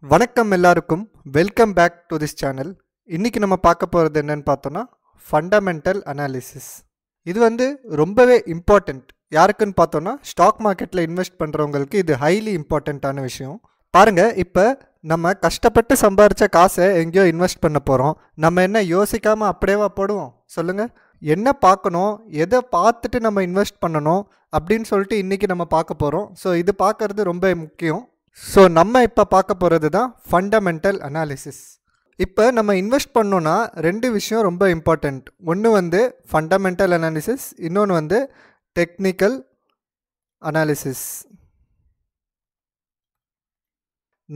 வணக்கம் எல்லாருக்கும் welcome back to this channel. இன்றைக்கி நம்ம பார்க்க போகிறது என்னன்னு பார்த்தோன்னா ஃபண்டமெண்டல் அனாலிசிஸ். இது ரொம்பவே இம்பார்ட்டண்ட். யாருக்குன்னு பார்த்தோன்னா ஸ்டாக் மார்க்கெட்டில் இன்வெஸ்ட் பண்ணுறவங்களுக்கு இது ஹைலி இம்பார்ட்டண்ட்டான விஷயம். பாருங்கள், இப்போ நம்ம கஷ்டப்பட்டு சம்பாரித்த காசை எங்கேயோ இன்வெஸ்ட் பண்ண போகிறோம். நம்ம என்ன யோசிக்காமல் அப்படியேவா போடுவோம் சொல்லுங்கள்? என்ன பார்க்கணும், எதை பார்த்துட்டு நம்ம இன்வெஸ்ட் பண்ணணும் அப்படின்னு சொல்லிட்டு இன்றைக்கி நம்ம பார்க்க போகிறோம். ஸோ இது பார்க்குறது ரொம்ப முக்கியம். ஸோ நம்ம இப்போ பார்க்க போகிறது தான் ஃபண்டமெண்டல் அனாலிசிஸ். இப்போ நம்ம இன்வெஸ்ட் பண்ணோன்னா ரெண்டு விஷயம் ரொம்ப இம்பார்ட்டண்ட். ஒன்று ஃபண்டமெண்டல் அனாலிசிஸ், இன்னொன்று டெக்னிக்கல் அனாலிசிஸ்.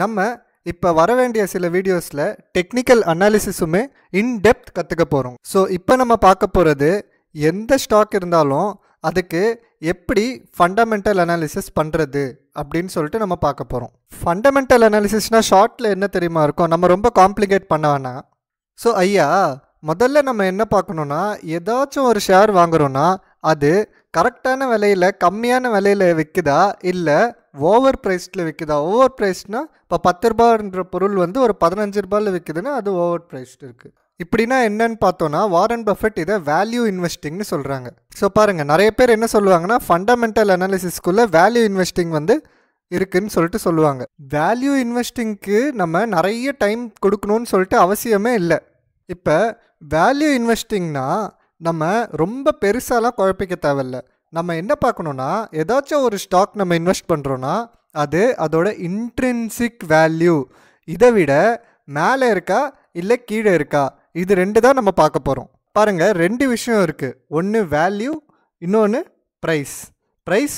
நம்ம இப்போ வர வேண்டிய சில வீடியோஸில் டெக்னிக்கல் அனாலிசிஸுமே இன்டெப்த் கற்றுக்க போகிறோம். ஸோ இப்போ நம்ம பார்க்க போகிறது எந்த ஸ்டாக் இருந்தாலும் அதுக்கு எப்படி ஃபண்டமெண்டல் அனாலிசிஸ் பண்ணுறது அப்படின்னு சொல்லிட்டு நம்ம பார்க்க போகிறோம். ஃபண்டமெண்டல் அனாலிசிஸ்னால் ஷார்ட்டில் என்ன தெரியுமா இருக்கும், நம்ம ரொம்ப காம்ப்ளிகேட் பண்ண வேணாம். ஸோ ஐயா, முதல்ல நம்ம என்ன பார்க்கணுன்னா, ஏதாச்சும் ஒரு ஷேர் வாங்குகிறோன்னா அது கரெக்டான விலையில் கம்மியான விலையில் விற்குதா இல்லை ஓவர் ப்ரைஸில் விற்குதா. ஓவர் ப்ரைஸ்னால் இப்போ 10 ரூபான்ற பொருள் ஒரு 15 ரூபாயில் விற்குதுன்னா அது ஓவர் ப்ரைஸ்டு இருக்குது. இப்படின்னா என்னன்னு பார்த்தோன்னா வாரன் பஃபெட் இதை வேல்யூ இன்வெஸ்டிங்னு சொல்கிறாங்க. ஸோ பாருங்கள், நிறைய பேர் என்ன சொல்லுவாங்கன்னா ஃபண்டமெண்டல் அனாலிசிஸ்க்குள்ளே வேல்யூ இன்வெஸ்டிங் இருக்குதுன்னு சொல்லிட்டு சொல்லுவாங்க. வேல்யூ இன்வெஸ்டிங்க்கு நம்ம நிறைய டைம் கொடுக்கணும்னு சொல்லிட்டு அவசியமே இல்லை. இப்போ வேல்யூ இன்வெஸ்டிங்னா நம்ம ரொம்ப பெருசாலாம் குழப்பிக்க தேவையில்லை. நம்ம என்ன பார்க்கணுன்னா, ஏதாச்சும் ஒரு ஸ்டாக் நம்ம இன்வெஸ்ட் பண்ணுறோன்னா அது அதோட இன்ட்ரின்சிக் வேல்யூ இதை விட மேலே இருக்கா இல்லை கீழே இருக்கா, இது ரெண்டு தான் நம்ம பார்க்க போகிறோம். பாருங்கள், ரெண்டு விஷயம் இருக்குது. ஒன்று வேல்யூ, இன்னொன்று ப்ரைஸ். ப்ரைஸ்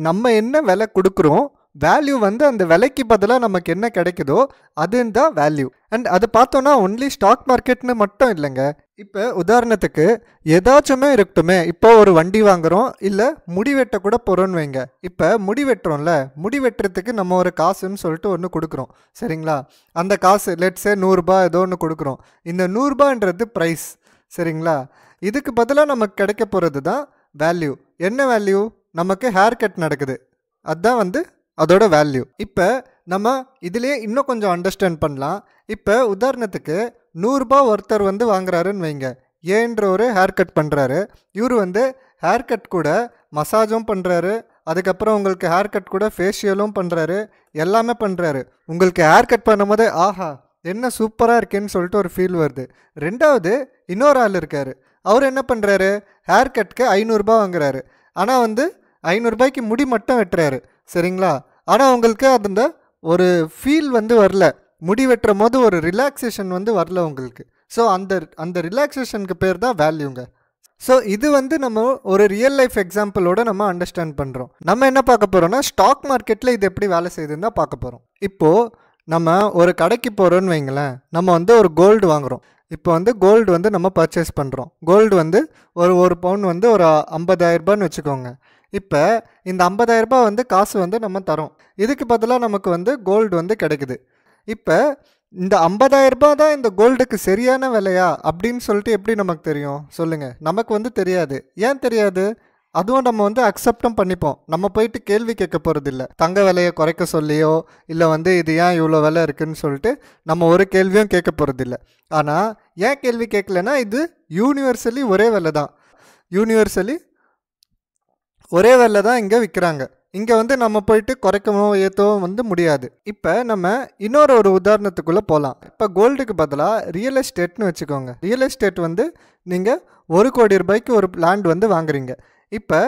நம்ம என்ன விலை கொடுக்குறோம், வேல்யூ அந்த விலைக்கு பதிலாக நமக்கு என்ன கிடைக்குதோ அதுன்னு தான் வேல்யூ. அண்ட் அது பார்த்தோன்னா ஒன்லி ஸ்டாக் மார்க்கெட்னு மட்டும் இல்லைங்க. இப்போ உதாரணத்துக்கு ஏதாச்சுமே இருக்கட்டுமே, இப்போ ஒரு வண்டி வாங்குகிறோம் இல்லை முடி வெட்ட கூட போகிறோன்னு வைங்க. இப்போ முடி வெட்டுறோம்ல, முடி வெட்டுறதுக்கு நம்ம ஒரு காசுன்னு சொல்லிட்டு ஒன்று கொடுக்குறோம், சரிங்களா? அந்த காசு லெட்ஸே 100 ரூபா ஏதோ ஒன்று கொடுக்குறோம். இந்த 100 ரூபான்றது ப்ரைஸ், சரிங்களா? இதுக்கு பதிலாக நமக்கு கிடைக்க போகிறது தான் வேல்யூ. என்ன வேல்யூ? நமக்கு ஹேர் கட் நடக்குது, அதுதான் அதோட வேல்யூ. இப்போ நம்ம இதிலே இன்னும் கொஞ்சம் அண்டர்ஸ்டாண்ட் பண்ணலாம். இப்போ உதாரணத்துக்கு 100 ரூபா ஒருத்தர் வாங்குறாருன்னு வைங்க. ஏன்ற ஒரு ஹேர் கட் பண்ணுறாரு. இவர் ஹேர் கட் கூட மசாஜும் பண்ணுறாரு, அதுக்கப்புறம் உங்களுக்கு ஹேர் கட் கூட ஃபேஷியலும் பண்ணுறாரு, எல்லாமே பண்ணுறாரு. உங்களுக்கு ஹேர் கட் பண்ணும்போது ஆஹா என்ன சூப்பராக இருக்கேன்னு சொல்லிட்டு ஒரு ஃபீல் வருது. ரெண்டாவது இன்னொரு ஆள் இருக்கார். அவர் என்ன பண்ணுறாரு, ஹேர் கட்க்கு 500 ரூபா வாங்குறாரு. ஆனால் 500 ரூபாய்க்கு முடி மட்டும் வெட்டுறாரு, சரிங்களா? ஆனால் உங்களுக்கு அந்த ஒரு ஃபீல் வரல. முடி வெட்டுற போது ஒரு ரிலாக்ஸேஷன் வரல உங்களுக்கு. ஸோ அந்த ரிலாக்ஸேஷனுக்கு பேர் தான் வேல்யூங்க. ஸோ இது நம்ம ஒரு ரியல் லைஃப் எக்ஸாம்பிளோட நம்ம அண்டர்ஸ்டாண்ட் பண்ணுறோம். நம்ம என்ன பார்க்க போகிறோம்னா ஸ்டாக் மார்க்கெட்டில் இது எப்படி வேலை செய்யுதுன்னு தான் பார்க்க போகிறோம். இப்போது நம்ம ஒரு கடைக்கு போகிறோன்னு வைங்களேன். நம்ம ஒரு கோல்டு வாங்குகிறோம். இப்போ கோல்டு நம்ம பர்ச்சேஸ் பண்ணுறோம். கோல்டு ஒரு பவுன் ஒரு 50,000 ரூபான்னு வச்சுக்கோங்க. இப்போ இந்த 50,000 ரூபாய் காசு நம்ம தரோம். இதுக்கு பதிலாக நமக்கு கோல்டு கிடைக்குது. இப்போ இந்த 50,000 ரூபாய் தான் இந்த கோல்டுக்கு சரியான விலையா அப்படின்னு சொல்லிட்டு எப்படி நமக்கு தெரியும் சொல்லுங்கள்? நமக்கு தெரியாது. ஏன் தெரியாது? அதுவும் நம்ம அக்செப்டும் பண்ணிப்போம். நம்ம போயிட்டு கேள்வி கேட்க போகிறதில்ல. தங்க விலையை குறைக்க சொல்லியோ இல்லை இது ஏன் இவ்வளோ விலை இருக்குதுன்னு சொல்லிட்டு நம்ம ஒரு கேள்வியும் கேட்க போகிறதில்ல. ஆனால் ஏன் கேள்வி கேட்கலன்னா இது யூனிவர்சலி ஒரே விலை தான். யூனிவர்சலி ஒரே விலை தான் இங்கே விற்கிறாங்க. இங்கே நம்ம போயிட்டு குறைக்கவும் ஏற்றவும் முடியாது. இப்போ நம்ம இன்னொரு உதாரணத்துக்குள்ளே போகலாம். இப்போ கோல்டுக்கு பதிலாக ரியல் எஸ்டேட்னு வச்சுக்கோங்க. ரியல் எஸ்டேட் நீங்கள் 1 கோடி ரூபாய்க்கு ஒரு லேண்ட் வாங்குறீங்க. இப்போ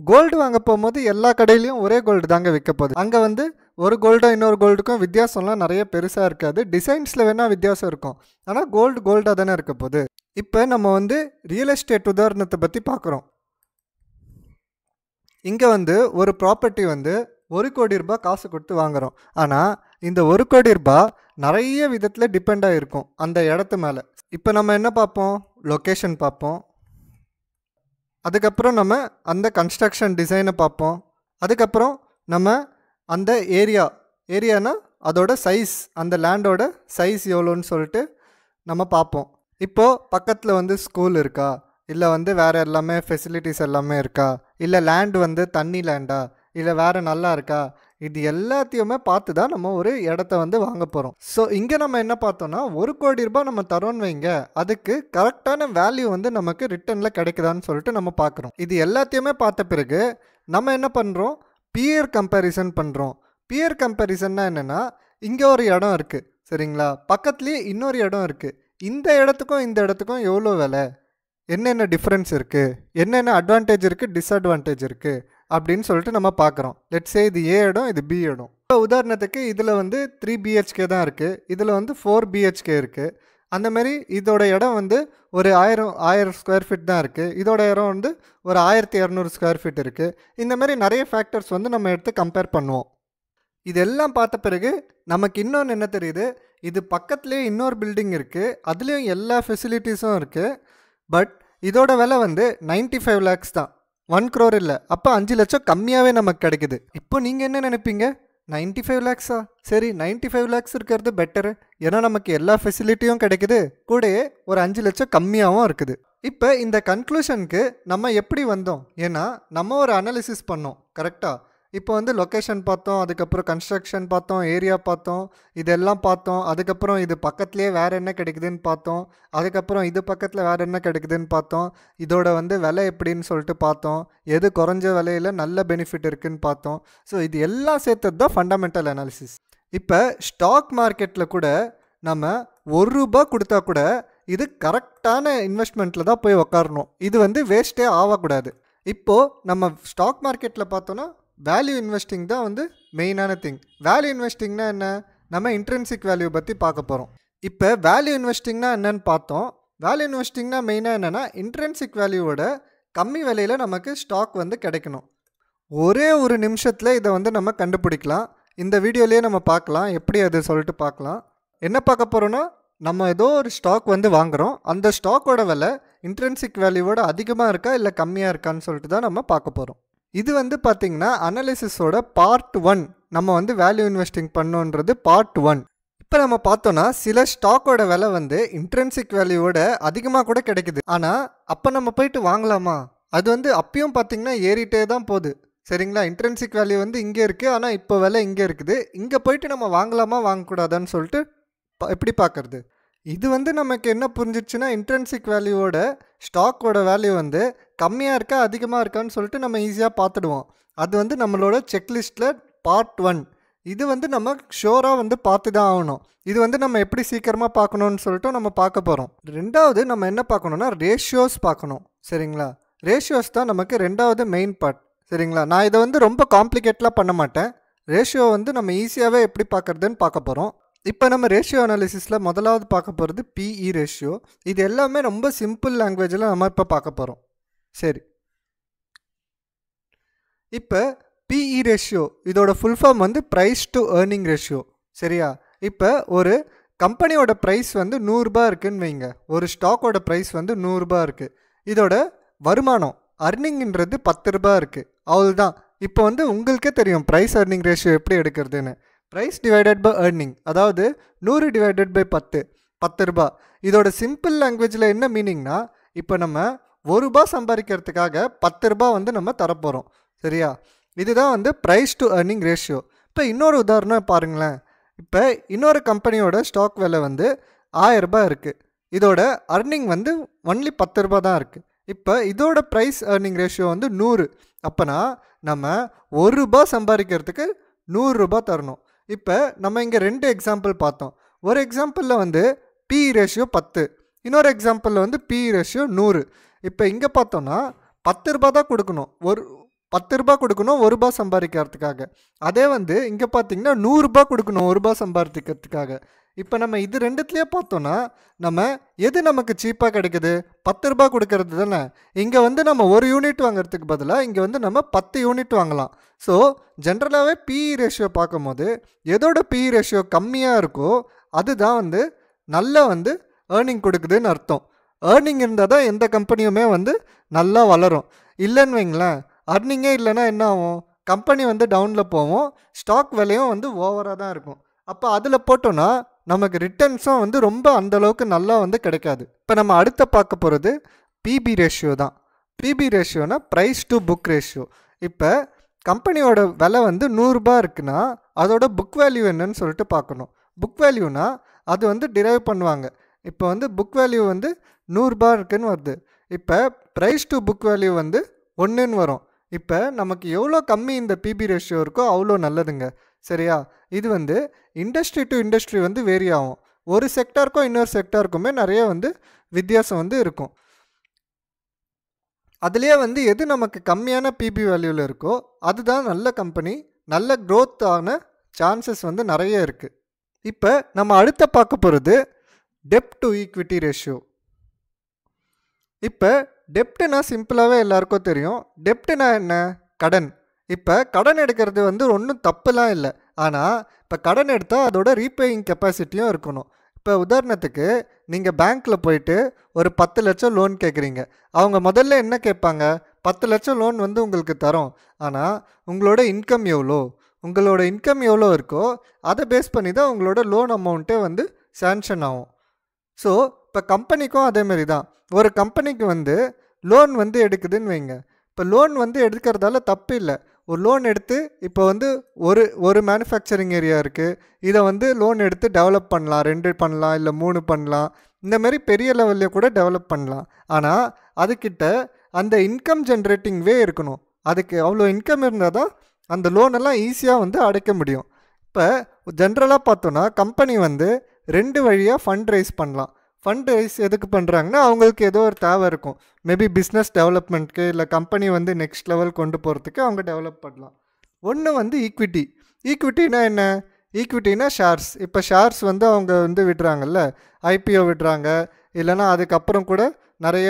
கோல்டு வாங்க போகும்போது எல்லா கடையிலையும் ஒரே கோல்டு தாங்க விற்க போகுது. அங்கே ஒரு கோல்டும் இன்னொரு கோல்டுக்கும் வித்தியாசம்லாம் நிறைய பெருசாக இருக்காது. டிசைன்ஸில் வேணால் வித்தியாசம் இருக்கும், ஆனால் கோல்டாக தானே இருக்க போகுது. இப்போ நம்ம ரியல் எஸ்டேட் உதாரணத்தை பற்றி பார்க்குறோம். இங்கே ஒரு ப்ராப்பர்ட்டி 1 கோடி ரூபாய் காசு கொடுத்து வாங்குகிறோம். ஆனால் இந்த 1 கோடி ரூபாய் நிறைய விதத்தில் டிபெண்ட் ஆகிருக்கும் அந்த இடத்து மேலே. இப்போ நம்ம என்ன பார்ப்போம்? லொக்கேஷன் பார்ப்போம். அதுக்கப்புறம் நம்ம அந்த கன்ஸ்ட்ரக்ஷன் டிசைனை பார்ப்போம். அதுக்கப்புறம் நம்ம அந்த ஏரியானா அதோட சைஸ், அந்த லேண்டோட சைஸ் எவ்வளோன்னு சொல்லிட்டு நம்ம பார்ப்போம். இப்போது பக்கத்தில் ஸ்கூல் இருக்கா, இல்லை வேறு எல்லாமே ஃபெசிலிட்டிஸ் எல்லாமே இருக்கா, இல்லை லேண்டு தண்ணி லேண்டா, இல்லை வேறு நல்லா இருக்கா, இது எல்லாத்தையுமே பார்த்து தான் நம்ம ஒரு இடத்த வந்து வாங்க போகிறோம். ஸோ இங்கே நம்ம என்ன பார்த்தோம்னா 1 கோடி ரூபாய் நம்ம தரோன்னு வைங்க, அதுக்கு கரெக்டான வேல்யூ வந்து நமக்கு ரிட்டர்னில் கிடைக்குதான்னு சொல்லிட்டு நம்ம பார்க்குறோம். இது எல்லாத்தையுமே பார்த்த பிறகு நம்ம என்ன பண்ணுறோம், பியர் கம்பேரிசன் பண்ணுறோம். பியர் கம்பேரிசன்னா என்னென்னா, இங்கே ஒரு இடம் இருக்குது சரிங்களா, பக்கத்துலேயே இன்னொரு இடம் இருக்குது. இந்த இடத்துக்கும் இந்த இடத்துக்கும் எவ்வளோ விலை, என்னென்ன டிஃப்ரென்ஸ் இருக்குது, என்னென்ன அட்வான்டேஜ் இருக்குது, டிஸ்அட்வான்டேஜ் இருக்குது அப்படின்னு சொல்லிட்டு நம்ம பார்க்குறோம். லெட்ஸே இது ஏ இடம், இது பி இடம். இப்போ உதாரணத்துக்கு இதில் வந்து 3 BHK தான் இருக்குது, இதில் வந்து 4 BHK இருக்குது. அந்தமாரி இதோட இடம் வந்து ஒரு 1000 ஸ்கொயர் ஃபீட் தான் இருக்குது, இதோட இடம் வந்து ஒரு 1200 ஸ்கொயர் ஃபீட் இருக்குது. இந்தமாரி நிறைய ஃபேக்டர்ஸ் வந்து நம்ம எடுத்து கம்பேர் பண்ணுவோம். இதெல்லாம் பார்த்த பிறகு நமக்கு இன்னொன்று என்ன தெரியுது, இது பக்கத்துலேயே இன்னொரு பில்டிங் இருக்குது, அதுலேயும் எல்லா ஃபெசிலிட்டிஸும் இருக்குது. பட் இதோட விலை வந்து 95 lakhs தான், 1 crore இல்லை. அப்போ 5 லட்சம் கம்மியாகவே நமக்கு கிடைக்குது. இப்போ நீங்கள் என்ன நினைப்பீங்க, 95 lakhs சரி 95 lakhs இருக்கிறது பெட்டரு, ஏன்னா நமக்கு எல்லா ஃபெசிலிட்டியும் கிடைக்குது, கூடயே ஒரு 5 லட்சம் கம்மியாகவும் இருக்குது. இப்போ இந்த கன்க்ளூஷனுக்கு நம்ம எப்படி வந்தோம், ஏன்னா நம்ம ஒரு அனாலிசிஸ் பண்ணோம் கரெக்டாக. இப்போ வந்து லொக்கேஷன் பார்த்தோம், அதுக்கப்புறம் கன்ஸ்ட்ரக்ஷன் பார்த்தோம், ஏரியா பார்த்தோம், இதெல்லாம் பார்த்தோம். அதுக்கப்புறம் இது பக்கத்துலேயே வேறு என்ன கிடைக்குதுன்னு பார்த்தோம், அதுக்கப்புறம் இது பக்கத்தில் வேறு என்ன கிடைக்குதுன்னு பார்த்தோம், இதோட வந்து விலை எப்படின்னு சொல்லிட்டு பார்த்தோம், எது குறைஞ்ச விலையில் நல்ல பெனிஃபிட் இருக்குதுன்னு பார்த்தோம். ஸோ இது எல்லாம் சேர்த்தது தான் ஃபண்டமெண்டல் அனாலிசிஸ். இப்போ ஸ்டாக் மார்க்கெட்டில் கூட நம்ம ₹1 கொடுத்தா கூட இது கரெக்டான இன்வெஸ்ட்மெண்ட்டில் தான் போய் உக்காரணும், இது வந்து வேஸ்ட்டே ஆகக்கூடாது. இப்போது நம்ம ஸ்டாக் மார்க்கெட்டில் பார்த்தோன்னா வேல்யூ இன்வெஸ்டிங் தான் வந்து மெயினான திங். வேல்யூ இன்வெஸ்டிங்னா என்ன, நம்ம இன்ட்ரென்சிக் வேல்யூ பற்றி பார்க்க போகிறோம். இப்போ வேல்யூ இன்வெஸ்டிங்னா என்னன்னு பார்த்தோம். வேல்யூ இன்வெஸ்டிங்னா மெயினாக என்னென்னா இன்ட்ரென்சிக் வேல்யூவோட கம்மி விலையில் நமக்கு ஸ்டாக் வந்து கிடைக்கணும். ஒரே ஒரு நிமிஷத்தில் இதை வந்து நம்ம கண்டுபிடிக்கலாம். இந்த வீடியோலேயே நம்ம பார்க்கலாம் எப்படி அது சொல்லிட்டு பார்க்கலாம். என்ன பார்க்க போகிறோன்னா, நம்ம ஏதோ ஒரு ஸ்டாக் வந்து வாங்குகிறோம், அந்த ஸ்டாக்கோட விலை இன்ட்ரென்சிக் வேல்யூவோட அதிகமாக இருக்கா இல்லை கம்மியாக இருக்கான்னு சொல்லிட்டு தான் நம்ம பார்க்க போகிறோம். இது வந்து பார்த்திங்கன்னா அனாலிசிஸோட பார்ட் 1. நம்ம வந்து வேல்யூ இன்வெஸ்டிங் பண்ணோன்றது பார்ட் 1. இப்போ நம்ம பார்த்தோன்னா சில ஸ்டாக்கோட விலை வந்து இன்ட்ரென்சிக் வேல்யூவோட அதிகமாக கூட கிடைக்குது. ஆனால் அப்போ நம்ம போயிட்டு வாங்கலாமா, அது வந்து அப்பயும் பார்த்திங்கன்னா ஏறிட்டே தான் போகுது சரிங்களா. இன்ட்ரென்சிக் வேல்யூ வந்து இங்கே இருக்குது, ஆனால் இப்போ விலை இங்கே இருக்குது, இங்கே போயிட்டு நம்ம வாங்கலாமா வாங்கக்கூடாதான்னு சொல்லிட்டு எப்படி பார்க்குறது. இது வந்து நமக்கு என்ன புரிஞ்சிச்சுன்னா, இன்ட்ரென்சிக் வேல்யூவோட ஸ்டாக்கோட வேல்யூ வந்து கம்மியாக இருக்கா அதிகமாக இருக்கான்னு சொல்லிட்டு நம்ம ஈஸியாக பார்த்துடுவோம். அது வந்து நம்மளோட செக்லிஸ்ட்டில் பார்ட் 1. இது வந்து நம்ம ஷோராக வந்து பார்த்து தான் ஆகணும். இது வந்து நம்ம எப்படி சீக்கிரமாக பார்க்கணுன்னு சொல்லிட்டு நம்ம பார்க்க போகிறோம். ரெண்டாவது நம்ம என்ன பார்க்கணுன்னா ரேஷியோஸ் பார்க்கணும் சரிங்களா. ரேஷியோஸ் தான் நமக்கு ரெண்டாவது மெயின் பார்ட் சரிங்களா. நான் இதை வந்து ரொம்ப காம்ப்ளிகேட்லாம் பண்ண மாட்டேன். ரேஷியோ வந்து நம்ம ஈஸியாகவே எப்படி பார்க்குறதுன்னு பார்க்க போகிறோம். இப்போ நம்ம ரேஷியோ அனாலிசிஸில் முதலாவது பார்க்க போகிறது பிஇ ரேஷியோ. இது எல்லாமே ரொம்ப சிம்பிள் லாங்குவேஜில் நம்ம இப்போ பார்க்க போகிறோம். சரி, இப்போ பிஇ ரேஷியோ இதோட ஃபுல் ஃபார்ம் வந்து ப்ரைஸ் டு ஏர்னிங் ரேஷியோ சரியா. இப்போ ஒரு கம்பெனியோட ப்ரைஸ் வந்து ₹100 இருக்குதுன்னு வைங்க, ஒரு ஸ்டாக்கோட ப்ரைஸ் வந்து ₹100 இருக்குது, இதோட வருமானம் அர்னிங்ன்றது ₹10 இருக்குது, அவ்வளோதான். இப்போ வந்து உங்களுக்கே தெரியும் ப்ரைஸ் ஏர்னிங் ரேஷியோ எப்படி எடுக்கிறதுன்னு. ப்ரைஸ் டிவைடட் பை ஏர்னிங், அதாவது 100 டிவைடட் பை 10 இதோட சிம்பிள் லாங்குவேஜில் என்ன மீனிங்னா, இப்போ நம்ம ₹1 சம்பாதிக்கிறதுக்காக ₹10 வந்து நம்ம தரப்போகிறோம் சரியா. இதுதான் வந்து ப்ரைஸ் டு ஏர்னிங் ரேஷியோ. இப்போ இன்னொரு உதாரணம் பாருங்களேன். இப்போ இன்னொரு கம்பெனியோட ஸ்டாக் விலை வந்து ₹1000 இருக்குது, இதோட அர்னிங் வந்து ஒன்லி ₹10 தான் இருக்குது. இப்போ இதோட ப்ரைஸ் ஏர்னிங் ரேஷியோ வந்து 100. அப்போனா நம்ம ₹1 சம்பாதிக்கிறதுக்கு ₹100 தரணும். இப்போ நம்ம இங்கே 2 எக்ஸாம்பிள் பார்த்தோம். ஒரு எக்ஸாம்பிளில் வந்து பிஇ ரேஷியோ 10, இன்னொரு எக்ஸாம்பிளில் வந்து பிஇ ரேஷியோ 100. இப்போ இங்கே பார்த்தோன்னா ₹10 தான் கொடுக்கணும், ₹10 கொடுக்கணும் ₹1 சம்பாதிக்கிறதுக்காக. அதே வந்து இங்கே பார்த்தீங்கன்னா ₹100 கொடுக்கணும் ₹1 சம்பாதிக்கிறதுக்காக. இப்போ நம்ம இது ரெண்டுத்துலேயே பார்த்தோன்னா நம்ம எது நமக்கு சீப்பாக கிடைக்குது, ₹10 கொடுக்கறது தானே. இங்கே வந்து நம்ம ஒரு யூனிட் வாங்குறதுக்கு பதிலாக இங்கே வந்து நம்ம 10 யூனிட் வாங்கலாம். ஸோ ஜென்ரலாகவே பிஇ ரேஷியோ பார்க்கும்போது எதோட பிஇ ரேஷியோ கம்மியாக இருக்கோ அதுதான் வந்து நல்ல வந்து ஏர்னிங் கொடுக்குதுன்னு அர்த்தம். ஏர்னிங் இருந்தால் தான் எந்த கம்பெனியுமே வந்து நல்லா வளரும். இல்லைன்னு வைங்களேன், அர்னிங்கே இல்லைன்னா என்ன ஆகும், கம்பெனி வந்து டவுனில் போவோம், ஸ்டாக் விலையும் வந்து ஓவராக தான் இருக்கும். அப்போ அதில் போட்டோன்னா நமக்கு ரிட்டர்ன்ஸும் வந்து ரொம்ப அந்தளவுக்கு நல்லா வந்து கிடைக்காது. இப்போ நம்ம அடுத்த பார்க்க போகிறது பிபி ரேஷியோ தான். பிபி ரேஷியோனா ப்ரைஸ் டு புக் ரேஷியோ. இப்போ கம்பெனியோட விலை வந்து 100 ரூபாய் இருக்குன்னா அதோட புக் வேல்யூ என்னன்னு சொல்லிட்டு பார்க்கணும். புக் வேல்யூனா அது வந்து டிரைவ் பண்ணுவாங்க. இப்போ வந்து புக் வேல்யூ வந்து 100 ரூபாய் இருக்குன்னு வருது. இப்போ ப்ரைஸ் டு புக் வேல்யூ வந்து 1ன்னு வரும். இப்போ நமக்கு எவ்வளோ கம்மி இந்த பிபி ரேஷியோ இருக்கோ அவ்வளோ நல்லதுங்க. சரியா? இது வந்து இண்டஸ்ட்ரி டு இண்டஸ்ட்ரி வந்து வேரி ஆகும். ஒரு செக்டாருக்கும் இன்னொரு செக்டாருக்குமே நிறைய வந்து வித்தியாசம் வந்து இருக்கும். அதுலேயே வந்து எது நமக்கு கம்மியான பிபி வேல்யூவில் இருக்கோ அதுதான் நல்ல கம்பெனி, நல்ல க்ரோத் ஆன சான்சஸ் வந்து நிறைய இருக்குது. இப்போ நம்ம அடுத்த பார்க்க போகிறது டெப்ட் டு ஈக்விட்டி ரேஷியோ. இப்போ டெப்ட்னா சிம்பிளாகவே எல்லாருக்கும் தெரியும். டெப்ட்னா என்ன? கடன். இப்போ கடன் எடுக்கிறது வந்து ஒன்றும் தப்புலாம் இல்லை. ஆனால் இப்போ கடன் எடுத்தால் அதோட ரீபேயிங் கெப்பாசிட்டியும் இருக்கணும். இப்போ உதாரணத்துக்கு நீங்கள் பேங்க்கில் போயிட்டு ஒரு 10 லட்சம் லோன் கேட்குறீங்க. அவங்க முதல்ல என்ன கேட்பாங்க? 10 லட்சம் லோன் வந்து உங்களுக்கு தரோம், ஆனால் உங்களோட இன்கம் எவ்வளோ இருக்கோ அதை பேஸ் பண்ணி தான் உங்களோட லோன் அமௌண்ட்டே வந்து சேங்ஷன் ஆகும். ஸோ இப்போ கம்பெனிக்கும் அதேமாரி தான். ஒரு கம்பெனிக்கு வந்து லோன் வந்து எடுக்குதுன்னு வைங்க. இப்போ லோன் வந்து எடுக்கிறதால தப்பு இல்லை. ஒரு லோன் எடுத்து இப்போ வந்து ஒரு மேனுஃபேக்சரிங் ஏரியா இருக்குது, இதை வந்து லோன் எடுத்து டெவலப் பண்ணலாம், 2 பண்ணலாம், இல்லை 3 பண்ணலாம், இந்தமாரி பெரிய லெவலில் கூட டெவலப் பண்ணலாம். ஆனால் அதுக்கிட்ட அந்த இன்கம் ஜென்ரேட்டிங் வே இருக்கணும். அதுக்கு அவ்வளோ இன்கம் இருந்தால் தான் அந்த லோனெல்லாம் ஈஸியாக வந்து அடைக்க முடியும். இப்போ ஜென்ரலாக பார்த்தோன்னா கம்பெனி வந்து 2 வழியாக ஃபண்ட் ரைஸ் பண்ணலாம். ஃபண்ட் ரைஸ் எதுக்கு பண்ணுறாங்கன்னா அவங்களுக்கு ஏதோ ஒரு தேவை இருக்கும். மேபி பிஸ்னஸ் டெவலப்மெண்ட்க்கு, இல்லை கம்பெனி வந்து நெக்ஸ்ட் லெவல் கொண்டு போகிறதுக்கு அவங்க டெவலப் பண்ணலாம். ஒன்று வந்து ஈக்விட்டி. ஈக்விட்டினா என்ன? ஈக்விட்டினா ஷேர்ஸ். இப்போ ஷேர்ஸ் வந்து அவங்க வந்து விடுறாங்கல்ல, ஐபிஓ விடுறாங்க, இல்லைனா அதுக்கப்புறம் கூட நிறைய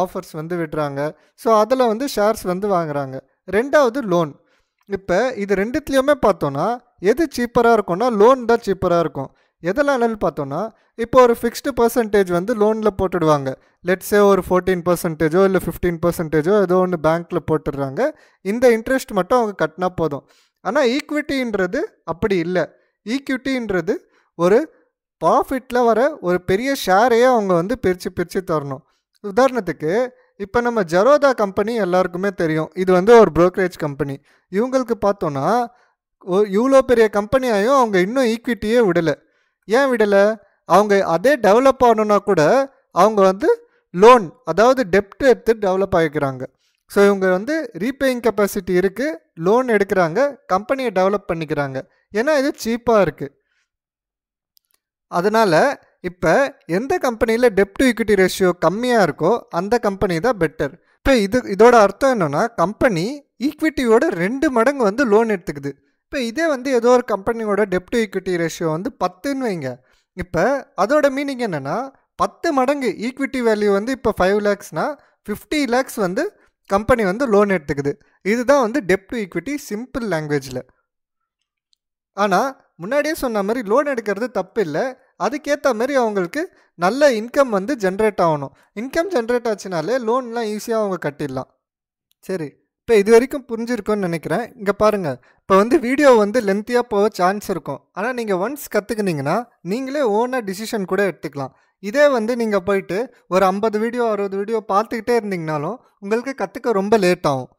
ஆஃபர்ஸ் வந்து விடுறாங்க. ஸோ அதில் வந்து ஷேர்ஸ் வந்து வாங்குறாங்க. ரெண்டாவது லோன். இப்போ இது ரெண்டுத்துலேயுமே பார்த்தோன்னா எது சீப்பராக இருக்கும்னா லோன் தான் சீப்பராக இருக்கும். எதனாலன்னு பார்த்தோன்னா இப்போ ஒரு ஃபிக்ஸ்டு பர்சன்டேஜ் வந்து லோனில் போட்டுடுவாங்க. லெட்ஸே ஒரு 14% இல்லை 15% ஏதோ ஒன்று பேங்க்கில் போட்டுடுறாங்க. இந்த இன்ட்ரெஸ்ட் மட்டும் அவங்க கட்டினா போதும். ஆனால் ஈக்விட்டின்றது அப்படி இல்லை. ஈக்விட்டின்றது ஒரு ப்ராஃபிட்டில் வர ஒரு பெரிய ஷேரையே அவங்க வந்து பிரித்து தரணும். உதாரணத்துக்கு இப்போ நம்ம ஜெரோதா கம்பெனி எல்லாருக்குமே தெரியும். இது வந்து ஒரு ப்ரோக்கரேஜ் கம்பெனி. இவங்களுக்கு பார்த்தோன்னா இவ்வளோ பெரிய கம்பெனியாயும் அவங்க இன்னும் ஈக்விட்டியே விடலை. ஏன் விடலை? அவங்க அதே டெவலப் ஆகணுன்னா கூட அவங்க வந்து லோன், அதாவது டெப்ட் எடுத்து டெவலப் ஆகிக்கிறாங்க. ஸோ இவங்க வந்து ரீபேயிங் கெப்பாசிட்டி இருக்குது, லோன் எடுக்கிறாங்க, கம்பெனியை டெவலப் பண்ணிக்கிறாங்க. ஏன்னா இது சீப்பாக இருக்குது. அதனால் இப்போ எந்த கம்பெனியில் டெப்ட் டு ஈக்விட்டி ரேஷியோ கம்மியாக இருக்கோ அந்த கம்பெனி தான் பெட்டர். இப்போ இதோட அர்த்தம் என்னென்னா கம்பெனி ஈக்விட்டியோட 2 மடங்கு வந்து லோன் எடுத்துக்குது. இப்போ இதே வந்து ஏதோ ஒரு கம்பெனியோட டெப்ட் டு ஈக்விட்டி ரேஷியோ வந்து 10ன்னு வைங்க. இப்போ அதோட மீனிங் என்னென்னா 10 மடங்கு ஈக்விட்டி வேல்யூ வந்து இப்போ 5 lakhsனா 50 lakhs வந்து கம்பெனி வந்து லோன் எடுத்துக்குது. இதுதான் வந்து டெப்ட் டு ஈக்விட்டி சிம்பிள் லாங்குவேஜில். ஆனால் முன்னாடியே சொன்ன மாதிரி லோன் எடுக்கிறது தப்பு இல்லை. அதுக்கேற்ற மாதிரி அவங்களுக்கு நல்ல இன்கம் வந்து ஜென்ரேட் ஆகணும். இன்கம் ஜென்ரேட் ஆச்சுனாலே லோன்லாம் ஈஸியாக அவங்க கட்டிடலாம். சரி, இப்போ இது வரைக்கும் புரிஞ்சிருக்கும்னு நினைக்கிறேன். இங்கே பாருங்கள், இப்போ வந்து வீடியோ வந்து லென்த்தியாக போக சான்ஸ் இருக்கும். ஆனால் நீங்கள் ஒன்ஸ் கற்றுக்குனீங்கன்னா நீங்களே ஓனாக டிசிஷன் கூட எடுத்துக்கலாம். இதே வந்து நீங்கள் போயிட்டு ஒரு 50 வீடியோ 60 வீடியோ பார்த்துக்கிட்டே இருந்தீங்கனாலும் உங்களுக்கு கற்றுக்க ரொம்ப லேட் ஆகும்.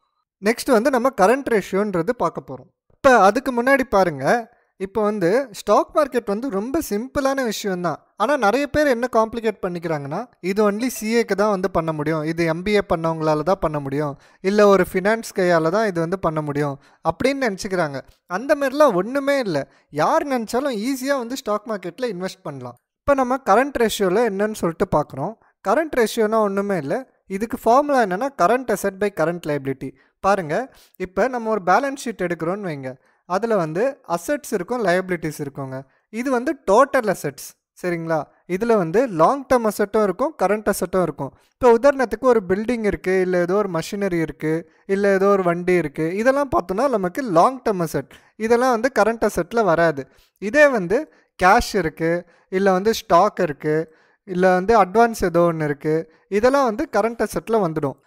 நெக்ஸ்ட் வந்து நம்ம கரண்ட் ரேஷியோன்றது பார்க்க போகிறோம். இப்போ அதுக்கு முன்னாடி பாருங்கள், இப்போ வந்து ஸ்டாக் மார்க்கெட் வந்து ரொம்ப சிம்பிளான விஷயம்தான். ஆனால் நிறைய பேர் என்ன காம்ப்ளிகேட் பண்ணிக்கிறாங்கன்னா இது ஒன்லி சிஏக்கு தான் வந்து பண்ண முடியும், இது எம்பிஏ பண்ணவங்களால தான் பண்ண முடியும், இல்லை ஒரு ஃபினான்ஸ் கையால் தான் இது வந்து பண்ண முடியும் அப்படின்னு நினச்சிக்கிறாங்க. அந்த மாதிரிலாம் ஒன்றுமே இல்லை. யார் நினச்சாலும் ஈஸியாக வந்து ஸ்டாக் மார்க்கெட்டில் இன்வெஸ்ட் பண்ணலாம். இப்போ நம்ம கரண்ட் ரேஷியோவில் என்னன்னு சொல்லிட்டு பார்க்குறோம். கரண்ட் ரேஷியோனா ஒன்றுமே இல்லை. இதுக்கு ஃபார்முலா என்னென்னா current asset by current liability. பாருங்கள், இப்போ நம்ம ஒரு பேலன்ஸ் ஷீட் எடுக்கிறோன்னு வைங்க. அதில் வந்து அசெட்ஸ் இருக்கும், லயபிலிட்டிஸ் இருக்குங்க. இது வந்து டோட்டல் அசெட்ஸ், சரிங்களா? இதில் வந்து லாங் டேர்ம் அசெட்டும் இருக்கும், கரண்ட் அசெட்டும் இருக்கும். இப்போ உதாரணத்துக்கு ஒரு பில்டிங் இருக்குது, இல்லை ஏதோ ஒரு மஷினரி இருக்குது, இல்லை ஏதோ ஒரு வண்டி இருக்குது. இதெல்லாம் பார்த்தோன்னா நமக்கு லாங் டேர்ம் அசெட். இதெல்லாம் வந்து கரண்ட் அசெட்டில் வராது. இதே வந்து கேஷ் இருக்குது, இல்லை வந்து ஸ்டாக் இருக்குது, இல்லை வந்து அட்வான்ஸ் ஏதோ ஒன்று இருக்குது, இதெல்லாம் வந்து கரண்ட் அசெட்டில் வந்துடும்.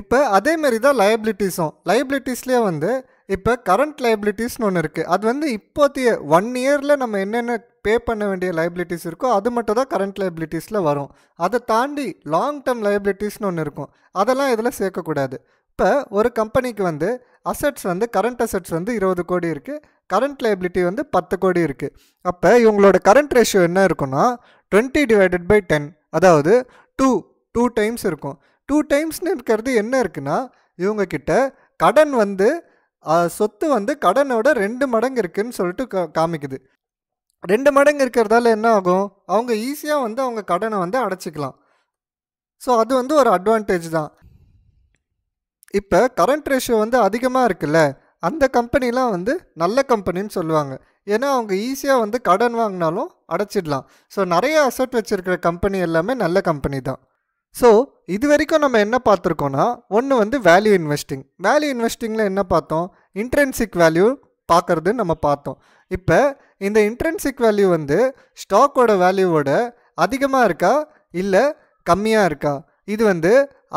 இப்போ அதேமாரி தான் லயபிலிட்டிஸும். லயபிலிட்டிஸ்லேயே வந்து இப்போ கரண்ட் லயபிலிட்டிஸ்னு ஒன்று இருக்குது. அது வந்து இப்போதைய 1 இயரில் நம்ம என்னென்ன பே பண்ண வேண்டிய லயபிலிட்டிஸ் இருக்கோ அது மட்டும் தான் கரண்ட் லயபிலிட்டிஸில் வரும். அதை தாண்டி லாங் டேர்ம் லயபிலிட்டிஸ்னு ஒன்று இருக்கும். அதெல்லாம் இதில் சேர்க்கக்கூடாது. இப்போ ஒரு கம்பெனிக்கு வந்து அசட்ஸ் வந்து கரண்ட் அசட்ஸ் வந்து 20 கோடி இருக்குது, கரண்ட் லைபிலிட்டி வந்து 10 கோடி இருக்குது. அப்போ இவங்களோட கரண்ட் ரேஷியோ என்ன இருக்குன்னா 20/10, அதாவது 2 டைம்ஸ் இருக்கும். 2 டைம்ஸ்னு இருக்கிறது என்ன இருக்குன்னா இவங்கக்கிட்ட கடன் வந்து சொத்து வந்து கடனோட 2 மடங்கு இருக்குதுன்னு சொல்லிட்டு காமிக்குது. 2 மடங்கு இருக்கிறதால என்ன ஆகும், அவங்க ஈஸியாக வந்து அவங்க கடனை வந்து அடைச்சிக்கலாம். ஸோ அது வந்து ஒரு அட்வான்டேஜ் தான். இப்போ கரண்ட் ரேஷியோ வந்து அதிகமாக இருக்குல்ல, அந்த கம்பெனிலாம் வந்து நல்ல கம்பெனின்னு சொல்லுவாங்க. ஏன்னா அவங்க ஈஸியாக வந்து கடன் வாங்கினாலும் அடைச்சிடலாம். ஸோ நிறைய அசட் வச்சுருக்கிற கம்பெனி எல்லாமே நல்ல கம்பெனி தான். ஸோ இது வரைக்கும் நம்ம என்ன பார்த்துருக்கோன்னா, ஒன்று வந்து வேல்யூ இன்வெஸ்டிங். வேல்யூ இன்வெஸ்டிங்கில் என்ன பார்த்தோம், இன்ட்ரென்சிக் வேல்யூ பார்க்குறது நம்ம பார்த்தோம். இப்போ இந்த இன்ட்ரென்சிக் வேல்யூ வந்து ஸ்டாக்கோட வேல்யூவோட அதிகமாக இருக்கா இல்லை கம்மியாக இருக்கா? இது வந்து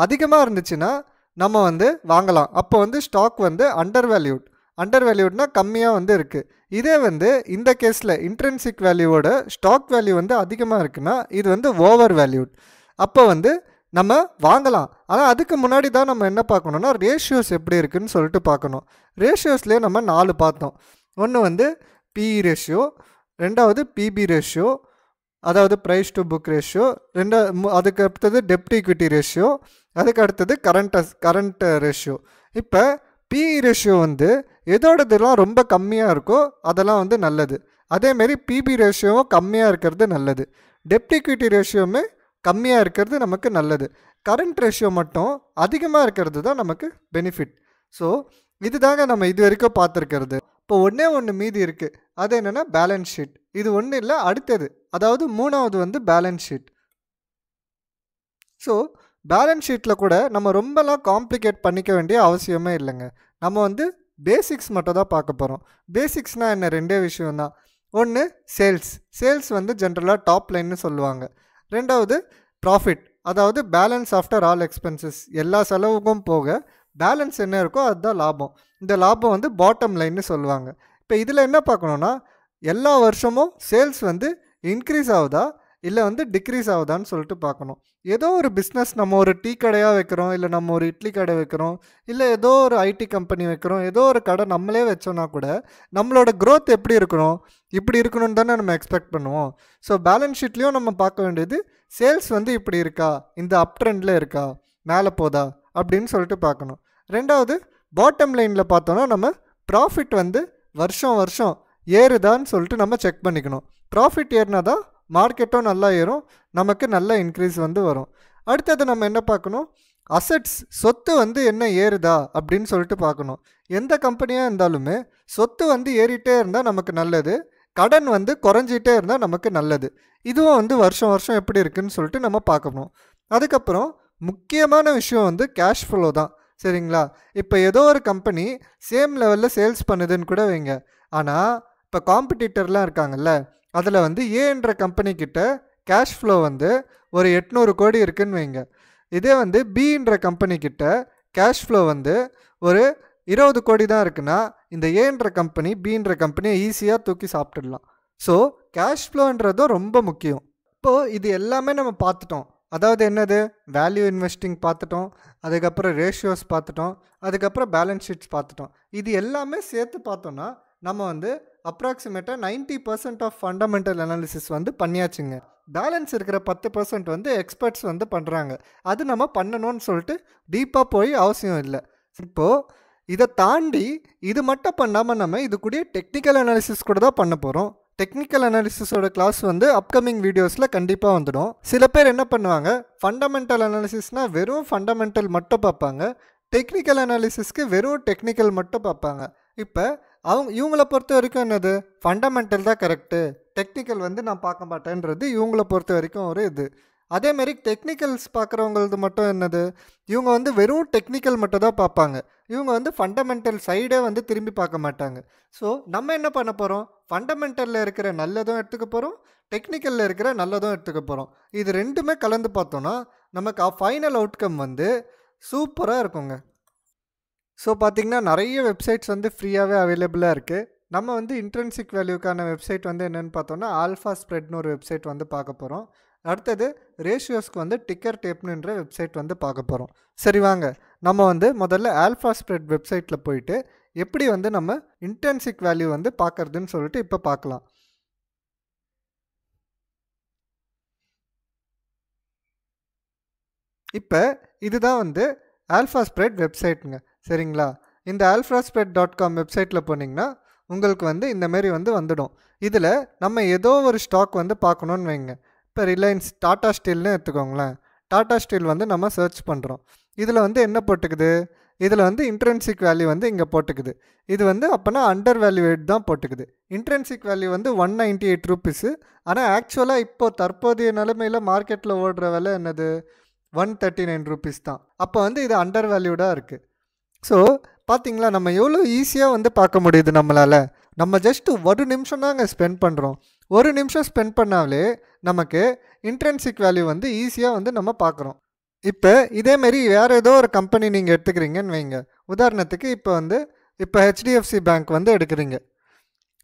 அதிகமாக இருந்துச்சுன்னா நம்ம வந்து வாங்கலாம். அப்போ வந்து ஸ்டாக் வந்து அண்டர் வேல்யூட்னா கம்மியாக வந்து இருக்குது. இதே வந்து இந்த கேஸில் இன்ட்ரென்சிக் வேல்யூவோட ஸ்டாக் வேல்யூ வந்து அதிகமாக இருக்குன்னா இது வந்து ஓவர் வேல்யூட். அப்போ வந்து நம்ம வாங்கலாம். ஆனால் அதுக்கு முன்னாடி தான் நம்ம என்ன பார்க்கணுன்னா ரேஷியோஸ் எப்படி இருக்குதுன்னு சொல்லிட்டு பார்க்கணும். ரேஷியோஸ்லேயே நம்ம 4 பார்த்தோம். ஒன்று வந்து பிஇ ரேஷியோ, ரெண்டாவது பிபி ரேஷியோ, அதாவது ப்ரைஸ் டு புக் ரேஷியோ, அதுக்கு அடுத்தது டெப்ட் ஈக்விட்டி ரேஷியோ, அதுக்கு அடுத்தது கரண்ட் ரேஷியோ. இப்போ பிஇ ரேஷியோ வந்து எதோடதெல்லாம் ரொம்ப கம்மியாக இருக்கோ அதெல்லாம் வந்து நல்லது. அதேமாரி பிபி ரேஷியோவும் கம்மியாக இருக்கிறது நல்லது. டெப்ட் ஈக்விட்டி ரேஷியோவுமே கம்மியாக இருக்கிறது நமக்கு நல்லது. கரண்ட் ரேஷியோ மட்டும் அதிகமாக இருக்கிறது தான் நமக்கு பெனிஃபிட். ஸோ இதுதாங்க நம்ம இது வரைக்கும் பார்த்துருக்கிறது. இப்போ ஒன்று மீதி இருக்குது, அது என்னென்னா பேலன்ஸ் ஷீட். இது ஒன்றும் இல்லை, அடுத்தது அதாவது 3வது வந்து பேலன்ஸ் ஷீட். ஸோ பேலன்ஸ் ஷீட்டில் கூட நம்ம ரொம்பலாம் காம்ப்ளிகேட் பண்ணிக்க வேண்டிய அவசியமே இல்லைங்க. நம்ம வந்து பேசிக்ஸ் மட்டும் தான் பார்க்க போகிறோம். பேசிக்ஸ்னால் என்ன, 2 விஷயம்தான். ஒன்று சேல்ஸ் வந்து ஜென்ரலாக டாப் லைன்னு சொல்லுவாங்க. ரெண்டாவது ப்ராஃபிட், அதாவது பேலன்ஸ் ஆஃப்டர் ஆல் எக்ஸ்பென்சஸ். எல்லா செலவுக்கும் போக பேலன்ஸ் என்ன இருக்கோ அதுதான் லாபம். இந்த லாபம் வந்து பாட்டம் லைன்னு சொல்லுவாங்க. இப்போ இதில் என்ன பார்க்கணுன்னா, எல்லா வருஷமும் சேல்ஸ் வந்து இன்க்ரீஸ் ஆகுதா இல்லை வந்து டிக்ரீஸ் ஆகுதான்னு சொல்லிட்டு பார்க்கணும். ஏதோ ஒரு பிஸ்னஸ், நம்ம ஒரு டீ கடையாக வைக்கிறோம், இல்லை நம்ம ஒரு இட்லி கடை வைக்கிறோம், இல்லை ஏதோ ஒரு ஐடி கம்பெனி வைக்கிறோம், ஏதோ ஒரு கடை நம்மளே வச்சோன்னா கூட நம்மளோட க்ரோத் எப்படி இருக்கணும், இப்படி இருக்கணும்னு தானே நம்ம எக்ஸ்பெக்ட் பண்ணுவோம். ஸோ பேலன்ஸ் ஷீட்லேயும் நம்ம பார்க்க வேண்டியது சேல்ஸ் வந்து இப்படி இருக்கா, இந்த அப் ட்ரெண்டில் இருக்கா, மேலே போதா அப்படின்னு சொல்லிட்டு பார்க்கணும். ரெண்டாவது பாட்டம் லைனில் பார்த்தோன்னா நம்ம ப்ராஃபிட் வந்து வருஷம் ஏறுதான்னு சொல்லிட்டு நம்ம செக் பண்ணிக்கணும். ப்ராஃபிட் ஏறினா தான் மார்க்கெட்டும் நல்லா ஏறும், நமக்கு நல்ல இன்க்ரீஸ் வந்து வரும். அடுத்தது நம்ம என்ன பார்க்கணும், அசட்ஸ், சொத்து வந்து என்ன ஏறுதா அப்படின்னு சொல்லிட்டு பார்க்கணும். எந்த கம்பெனியாக இருந்தாலுமே சொத்து வந்து ஏறிட்டே இருந்தால் நமக்கு நல்லது, கடன் வந்து குறைஞ்சிட்டே இருந்தால் நமக்கு நல்லது. இதுவும் வந்து வருஷம் எப்படி இருக்குதுன்னு சொல்லிட்டு நம்ம பார்க்கணும். அதுக்கப்புறம் முக்கியமான விஷயம் வந்து கேஷ் ஃப்ளோ தான், சரிங்களா? இப்போ ஏதோ ஒரு கம்பெனி சேம் லெவலில் சேல்ஸ் பண்ணுதுன்னு கூட வைங்க, ஆனால் இப்போ காம்படிட்டர்லாம் இருக்காங்கல்ல, அதில் வந்து ஏன்ற கம்பெனிக்கிட்ட கேஷ் ஃப்ளோ வந்து ஒரு 800 கோடி இருக்குதுன்னு வைங்க. இதே வந்து பின்ற கம்பெனிக்கிட்ட கேஷ் ஃப்ளோ வந்து ஒரு 20 கோடி தான் இருக்குன்னா இந்த ஏன்ற கம்பெனி பின்ற கம்பெனியை ஈஸியாக தூக்கி சாப்பிட்டுடலாம். ஸோ கேஷ் ஃப்ளோன்றதும் ரொம்ப முக்கியம். இப்போது இது எல்லாமே நம்ம பார்த்துட்டோம். அதாவது என்னது, வேல்யூ இன்வெஸ்டிங் பார்த்துட்டோம், அதுக்கப்புறம் ரேஷியோஸ் பார்த்துட்டோம், அதுக்கப்புறம் பேலன்ஸ் ஷீட்ஸ் பார்த்துட்டோம். இது எல்லாமே சேர்த்து பார்த்தோன்னா நம்ம வந்து அப்ராக்சிமேட்டாக 90% ஆஃப் ஃபண்டமெண்டல் அனாலிசிஸ் வந்து பண்ணியாச்சுங்க. பேலன்ஸ் இருக்கிற 10% வந்து எக்ஸ்பர்ட்ஸ் வந்து பண்ணுறாங்க. அது நம்ம பண்ணணும்னு சொல்லிட்டு டீப்பாக போய் அவசியம் இல்லை. இப்போது இதை தாண்டி இது மட்டும் பண்ணாமல் நம்ம இது கூட டெக்னிக்கல் அனாலிசிஸ் கூட தான் பண்ண போகிறோம். டெக்னிக்கல் அனாலிசிஸோட கிளாஸ் வந்து அப்கமிங் வீடியோஸில் கண்டிப்பாக வந்துடும். சில பேர் என்ன பண்ணுவாங்க, ஃபண்டமெண்டல் அனாலிசிஸ்னால் வெறும் ஃபண்டமெண்டல் மட்டும் பார்ப்பாங்க, டெக்னிக்கல் அனாலிசிஸ்க்கு வெறும் டெக்னிக்கல் மட்டும் பார்ப்பாங்க. இப்போ இவங்கள பொறுத்த வரைக்கும் என்னது, ஃபண்டமெண்டல் தான் கரெக்டு, டெக்னிக்கல் வந்து நான் பார்க்க மாட்டேன்றது இவங்கள பொறுத்த வரைக்கும் ஒரு இது. அதேமாரி டெக்னிக்கல்ஸ் பார்க்குறவங்களது மட்டும் என்னது, இவங்க வந்து வெறும் டெக்னிக்கல் மட்டும் தான் பார்ப்பாங்க, இவங்க வந்து ஃபண்டமெண்டல் சைடே வந்து திரும்பி பார்க்க மாட்டாங்க. ஸோ நம்ம என்ன பண்ண போகிறோம், ஃபண்டமெண்டலில் இருக்கிற நல்லதும் எடுத்துக்க போகிறோம், டெக்னிக்கலில் இருக்கிற நல்லதும் எடுத்துக்க போகிறோம். இது ரெண்டுமே கலந்து பார்த்தோன்னா நமக்கு ஃபைனல் அவுட்கம் வந்து சூப்பராக இருக்குங்க. ஸோ பார்த்திங்கன்னா நிறைய வெப்சைட்ஸ் வந்து ஃப்ரீயாகவே அவைலபிளாக இருக்குது. நம்ம வந்து இன்ட்ரென்சிக் வேல்யூக்கான வெப்சைட் வந்து என்னென்னு பார்த்தோன்னா ஆல்ஃபா ஸ்ப்ரெட்னு ஒரு வெப்சைட் வந்து பார்க்க போகிறோம். அடுத்தது ரேஷியோஸ்க்கு வந்து டிக்கர் டேப்னுன்ற வெப்சைட் வந்து பார்க்க போகிறோம். சரி வாங்க நம்ம வந்து முதல்ல ஆல்ஃபா ஸ்ப்ரெட் வெப்சைட்டில் போயிட்டு எப்படி வந்து நம்ம இன்ட்ரின்சிக் வேல்யூ வந்து பார்க்கறதுன்னு சொல்லிட்டு இப்போ பார்க்கலாம். இப்போ இதுதான் வந்து ஆல்ஃபா ஸ்ப்ரெட் வெப்சைட்டுங்க. சரிங்களா? இந்த alphaspread.com வெப்சைட்டில் போனீங்கன்னா உங்களுக்கு வந்து இந்தமாரி வந்து வந்துடும். இதில் நம்ம ஏதோ ஒரு ஸ்டாக் வந்து பார்க்கணுன்னு வைங்க. இப்போ ரிலையன்ஸ் டாடா ஸ்டீல்னு எடுத்துக்கோங்களேன். டாடா ஸ்டீல் வந்து நம்ம சர்ச் பண்ணுறோம். இதில் வந்து என்ன போட்டுக்குது, இதில் வந்து இன்ட்ரின்சிக் வேல்யூ வந்து இங்கே போட்டுக்குது. இது வந்து அப்போனா அண்டர் வேல்யூவேட் தான் போட்டுக்குது. இன்ட்ரின்சிக் வேல்யூ வந்து 198 ரூபீஸு. ஆனால் ஆக்சுவலாக இப்போ தற்போதைய நிலைமையில் மார்க்கெட்டில் ஓடுற விலை என்னது, 139 ரூபீஸ் தான். அப்போ வந்து இது அண்டர் வேல்யூடாக இருக்குது. ஸோ பார்த்தீங்களா, நம்ம எவ்வளோ ஈஸியாக வந்து பார்க்க முடியுது நம்மளால். நம்ம ஜஸ்ட்டு ஒரு நிமிஷம் தாங்க ஸ்பெண்ட் பண்ணுறோம். ஒரு நிமிஷம் ஸ்பெண்ட் பண்ணாலே நமக்கு இன்ட்ரின்சிக் வேல்யூ வந்து ஈஸியாக வந்து நம்ம பார்க்குறோம். இப்போ இதேமாரி வேறு ஏதோ ஒரு கம்பெனி நீங்கள் எடுத்துக்கிறீங்கன்னு வைங்க. உதாரணத்துக்கு இப்போ ஹெச்டிஎஃப்சி பேங்க் வந்து எடுக்கிறீங்க.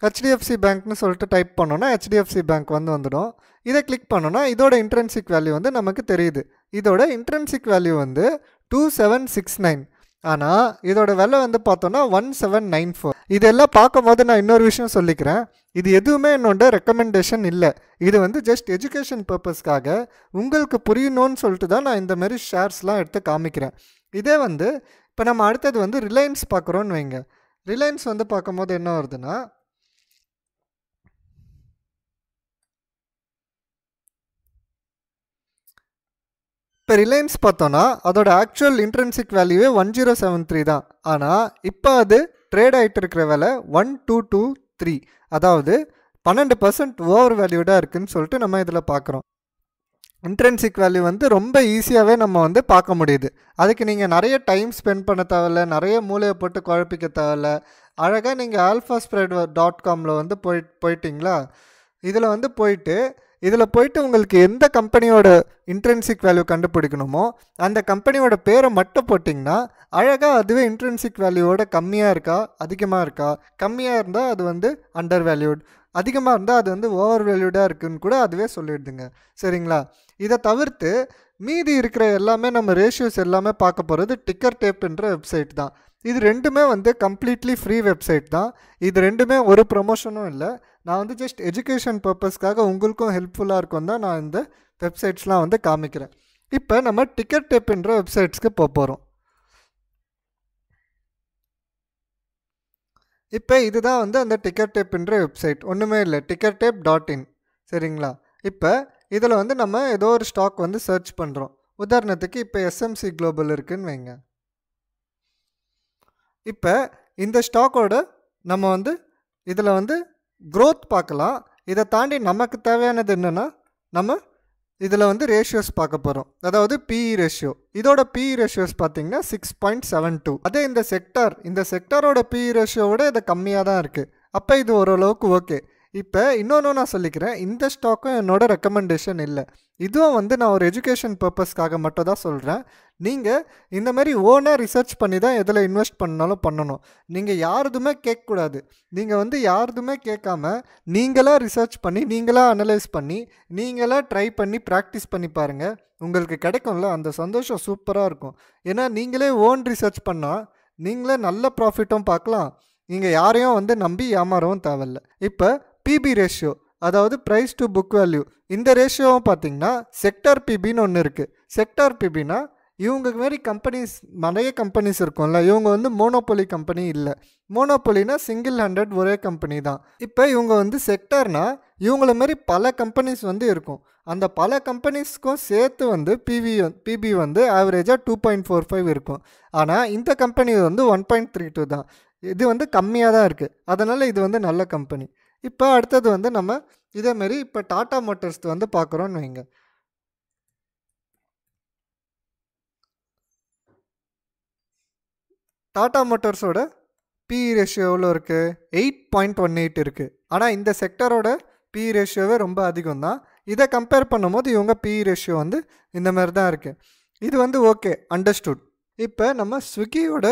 ஹெச்டிஎஃப்சி பேங்க்னு சொல்லிட்டு டைப் பண்ணோன்னா ஹெச்டிஎஃப்சி பேங்க் வந்து வந்துடும். இதை கிளிக் பண்ணோன்னா இதோட இன்ட்ரின்சிக் வேல்யூ வந்து நமக்கு தெரியுது. இதோட இன்ட்ரின்சிக் வேல்யூ வந்து 2769. ஆனால் இதோட விலை வந்து பார்த்தோன்னா 1794. இதெல்லாம் பார்க்கும்போது நான் இன்னொரு விஷயம் சொல்லிக்கிறேன். இது எதுவுமே என்னோட ரெக்கமெண்டேஷன் இல்லை. இது வந்து ஜஸ்ட் எஜுகேஷன் பர்பஸ்க்காக உங்களுக்கு புரியணும்னு சொல்லிட்டு தான் நான் இந்த மாதிரி ஷேர்ஸ்லாம் எடுத்து காமிக்கிறேன். இதே வந்து இப்போ நம்ம அடுத்தது வந்து ரிலையன்ஸ் பார்க்குறோன்னு வைங்க. ரிலையன்ஸ் வந்து பார்க்கும்போது என்ன வருதுன்னா, இப்போ ரிலையன்ஸ் பார்த்தோன்னா அதோட ஆக்சுவல் இன்ட்ரின்சிக் வேல்யூவே 1073 தான். ஆனால் இப்போ அது ட்ரேட் ஆகிட்டு இருக்கிற விலை 1223. அதாவது 12% ஓவர் வேல்யூடாக இருக்குதுன்னு சொல்லிட்டு நம்ம இதில் பார்க்குறோம். இன்ட்ரின்சிக் வேல்யூ வந்து ரொம்ப ஈஸியாகவே நம்ம வந்து பார்க்க முடியுது. அதுக்கு நீங்கள் நிறைய டைம் ஸ்பெண்ட் பண்ண தேவையில்ல, நிறைய மூளையை போட்டு குழப்பிக்க தேவையில்ல. அழகாக நீங்கள் alphaspread.comல வந்து போயிட்டிங்களா, இதில் வந்து போயிட்டு உங்களுக்கு எந்த கம்பெனியோட இன்ட்ரின்சிக் வேல்யூ கண்டுபிடிக்கணுமோ அந்த கம்பெனியோட பேரை மட்டும் போட்டிங்கன்னா அழகாக அதுவே இன்ட்ரின்சிக் வேல்யூவோட கம்மியாக இருக்கா அதிகமாக இருக்கா, கம்மியாக இருந்தால் அது வந்து அண்டர் வேல்யூட், அதிகமாக இருந்தால் அது வந்து ஓவர் வேல்யூடாக இருக்குன்னு கூட அதுவே சொல்லிடுதுங்க. சரிங்களா? இதை தவிர்த்து மீதி இருக்கிற எல்லாமே நம்ம ரேஷியோஸ் எல்லாமே பார்க்க போகிறது டிக்கர் டேப்ன்ற வெப்சைட் தான். இது ரெண்டுமே வந்து கம்ப்ளீட்லி ஃப்ரீ வெப்சைட் தான். இது ரெண்டுமே ஒரு ப்ரொமோஷனும் இல்லை. நான் வந்து ஜஸ்ட் எஜுகேஷன் பர்பஸ்க்காக உங்களுக்கும் ஹெல்ப்ஃபுல்லாக இருக்கும் தான் நான் இந்த வெப்சைட்ஸ்லாம் வந்து காமிக்கிறேன். இப்போ நம்ம டிக்கர் டேப்ன்ற வெப்சைட்ஸ்க்கு போகிறோம். இப்போ இதுதான் வந்து அந்த டிக்கர் டேப்ன்ற வெப்சைட். ஒன்றுமே இல்லை, tickertape.in. சரிங்களா? இப்போ இதில் வந்து நம்ம ஏதோ ஒரு ஸ்டாக் வந்து சர்ச் பண்ணுறோம். உதாரணத்துக்கு இப்போ எஸ்எம்சி குளோபல் இருக்குதுன்னு வைங்க. இப்போ இந்த ஸ்டாக்கோட நம்ம வந்து இதில் வந்து க்ரோத் பார்க்கலாம். இதை தாண்டி நமக்கு தேவையானது என்னென்னா நம்ம இதில் வந்து ரேஷியோஸ் பார்க்க போகிறோம். அதாவது பிஇ ரேஷியோ. இதோட பிஇ ரேஷியோஸ் பார்த்திங்கன்னா 6.72. அதே இந்த செக்டாரோட பிஇ ரேஷியோவோட இது கம்மியாக தான் இருக்குது. அப்போ இது ஓரளவுக்கு ஓகே. இப்போ இன்னொன்று நான் சொல்லிக்கிறேன், இந்த ஸ்டாக்கும் என்னோட ரெக்கமெண்டேஷன் இல்லை. இதுவும் வந்து நான் ஒரு எஜுகேஷன் பர்பஸ்க்காக மட்டும் தான் சொல்கிறேன். நீங்கள் இந்த மாதிரி ஓனாக ரிசர்ச் பண்ணி தான் எதில் இன்வெஸ்ட் பண்ணாலும் பண்ணணும். நீங்கள் யாருதுமே கேட்கக்கூடாது. நீங்கள் வந்து யாருதுமே கேட்காம நீங்களாக ரிசர்ச் பண்ணி, நீங்களாக அனலைஸ் பண்ணி, நீங்களாக ட்ரை பண்ணி ப்ராக்டிஸ் பண்ணி பாருங்கள். உங்களுக்கு கிடைக்கும்ல அந்த சந்தோஷம் சூப்பராக இருக்கும். ஏன்னா நீங்களே ஓன் ரிசர்ச் பண்ணால் நீங்களே நல்ல ப்ராஃபிட்டும் பார்க்கலாம். நீங்கள் யாரையும் வந்து நம்பி ஏமாறவும் தேவையில்லை. இப்போ பிபி ரேஷியோ, அதாவது ப்ரைஸ் டு புக் வேல்யூ, இந்த ரேஷியோவும் பார்த்தீங்கன்னா செக்டார் பிபின்னு ஒன்று இருக்குது. செக்டார் பிபினா இவங்க மாரி நிறைய கம்பெனிஸ் இருக்கும்ல, இவங்க வந்து மோனோபொலி கம்பெனி இல்லை. மோனோபொலினா சிங்கிள் ஹேண்டட் ஒரே கம்பெனி தான். இப்போ இவங்க வந்து செக்டார்னா இவங்கள மாரி பல கம்பெனிஸ் வந்து இருக்கும். அந்த பல கம்பெனிஸ்க்கும் சேர்த்து வந்து பிபி வந்து ஆவரேஜாக 2.45 இருக்கும். ஆனால் இந்த கம்பெனி வந்து 1.32 தான். இது வந்து கம்மியாக தான் இருக்குது. அதனால் இது வந்து நல்ல கம்பெனி. இப்போ அடுத்தது வந்து நம்ம இதேமாரி இப்போ டாடா மோட்டர்ஸ் வந்து பார்க்குறோன்னு வைங்க. டாடா மோட்டர்ஸோட பிஇ ரேஷியோ எவ்வளோ இருக்குது? 8.18 இருக்குது. ஆனால் இந்த செக்டரோட பிஇ ரேஷியோவே ரொம்ப அதிகம் தான். இதை கம்பேர் பண்ணும்போது இவங்க பிஇ ரேஷியோ வந்து இந்த மாதிரி தான் இருக்குது. இது வந்து ஓகே, அண்டர்ஸ்டுட். இப்போ நம்ம ஸ்விக்கியோட